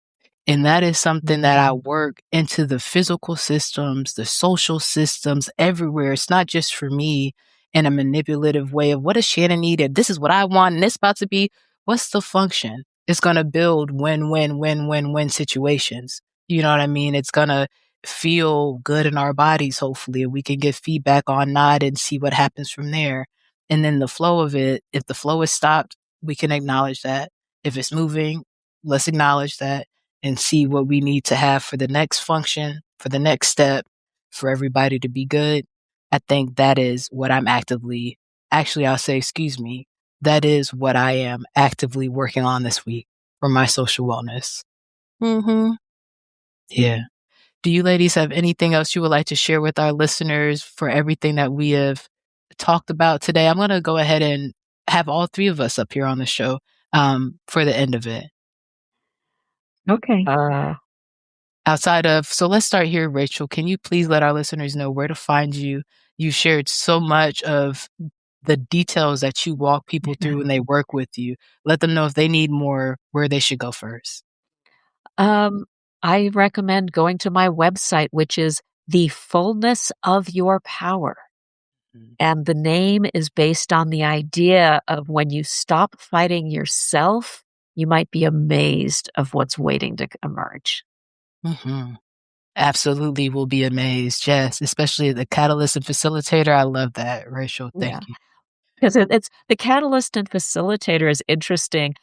And that is something that I work into the physical systems, the social systems everywhere. It's not just for me in a manipulative way of what does Shannon need? And this is what I want. And it's about to be, what's the function? It's going to build win, win, win, win, win situations. You know what I mean? It's going to feel good in our bodies, hopefully. We can get feedback on that and see what happens from there. And then the flow of it, if the flow is stopped, we can acknowledge that. If it's moving, let's acknowledge that and see what we need to have for the next function, for the next step, for everybody to be good. I think that is what I'm actually, I'll say, excuse me, that is what I am actively working on this week for my social wellness. Hmm. Yeah. Do you ladies have anything else you would like to share with our listeners for everything that we have talked about today? I'm going to go ahead and have all three of us up here on the show for the end of it. Okay. Uh, So let's start here, Rachel. Can you please let our listeners know where to find you? You shared so much of the details that you walk people through when they work with you. Let them know if they need more, where they should go first. um, I recommend going to my website, which is The Fullness of Your Power. Mm. And the name is based on the idea of when you stop fighting yourself, you might be amazed of what's waiting to emerge. Mm-hmm. Absolutely will be amazed. Yes, especially the catalyst and facilitator. I love that, Rachel. Yeah. Thank you. Because it's the catalyst and facilitator is interesting.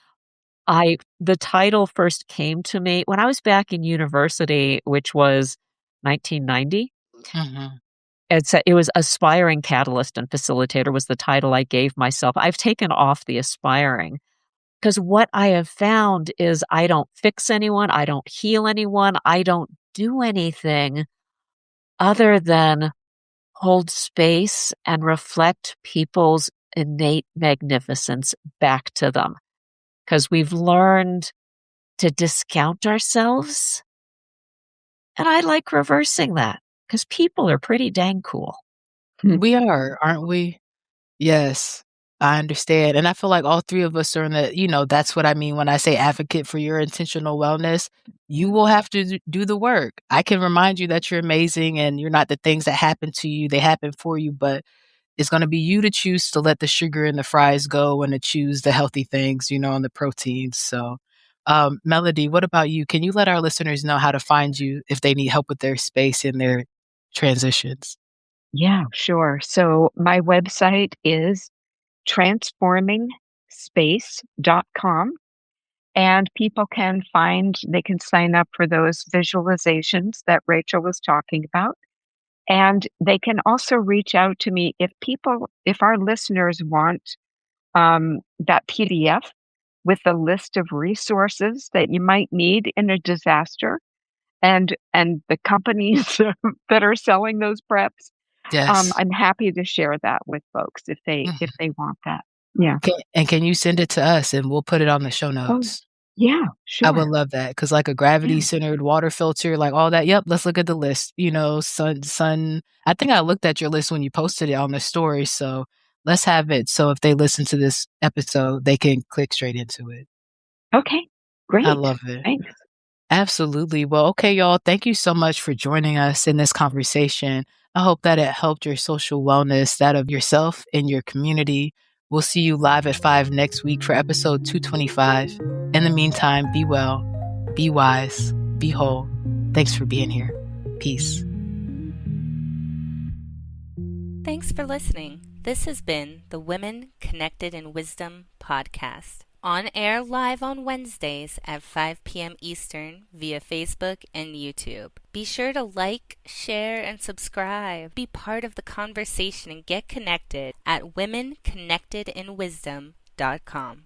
The title first came to me when I was back in university, which was 1990. Hmm. It was aspiring catalyst and facilitator was the title I gave myself. I've taken off the aspiring 'Cause what I have found is I don't fix anyone, I don't heal anyone, I don't do anything other than hold space and reflect people's innate magnificence back to them. 'Cause we've learned to discount ourselves, and I like reversing that, 'cause people are pretty dang cool. We are, aren't we? Yes, I understand, and I feel like all 3 of us are in the that's what I mean when I say advocate for your intentional wellness. You will have to do the work. I can remind you that you're amazing and you're not the things that happen to you, they happen for you, but it's gonna be you to choose to let the sugar and the fries go and to choose the healthy things, and the proteins, so, Melody, what about you? Can you let our listeners know how to find you if they need help with their space and their transitions? Yeah, sure. So my website is transformingspace.com, and people they can sign up for those visualizations that Rachel was talking about. And they can also reach out to me if our listeners want that PDF with a list of resources that you might need in a disaster and the companies that are selling those preps. Yes. I'm happy to share that with folks if Mhm. they want that. Yeah. Can you send it to us, and we'll put it on the show Oh, notes? yeah, I would sure. love that because, like, a Yeah. gravity-centered water filter, like, all that yep, let's look at the list, sun I think I looked at your list when you posted it on the story, so let's have it so if they listen to this episode, they can click straight into it. Okay, I great. love it. Thanks. Absolutely. Well, okay, y'all, thank you so much for joining us in this conversation. I hope that it helped your social wellness, that of yourself and your community. We'll see you live at 5 next week for episode 225. In the meantime, be well, be wise, be whole. Thanks for being here. Peace. Thanks for listening. This has been the Women Connected in Wisdom podcast. On air live on Wednesdays at 5 p.m. Eastern via Facebook and YouTube. Be sure to like, share, and subscribe. Be part of the conversation and get connected at womenconnectedinwisdom.com.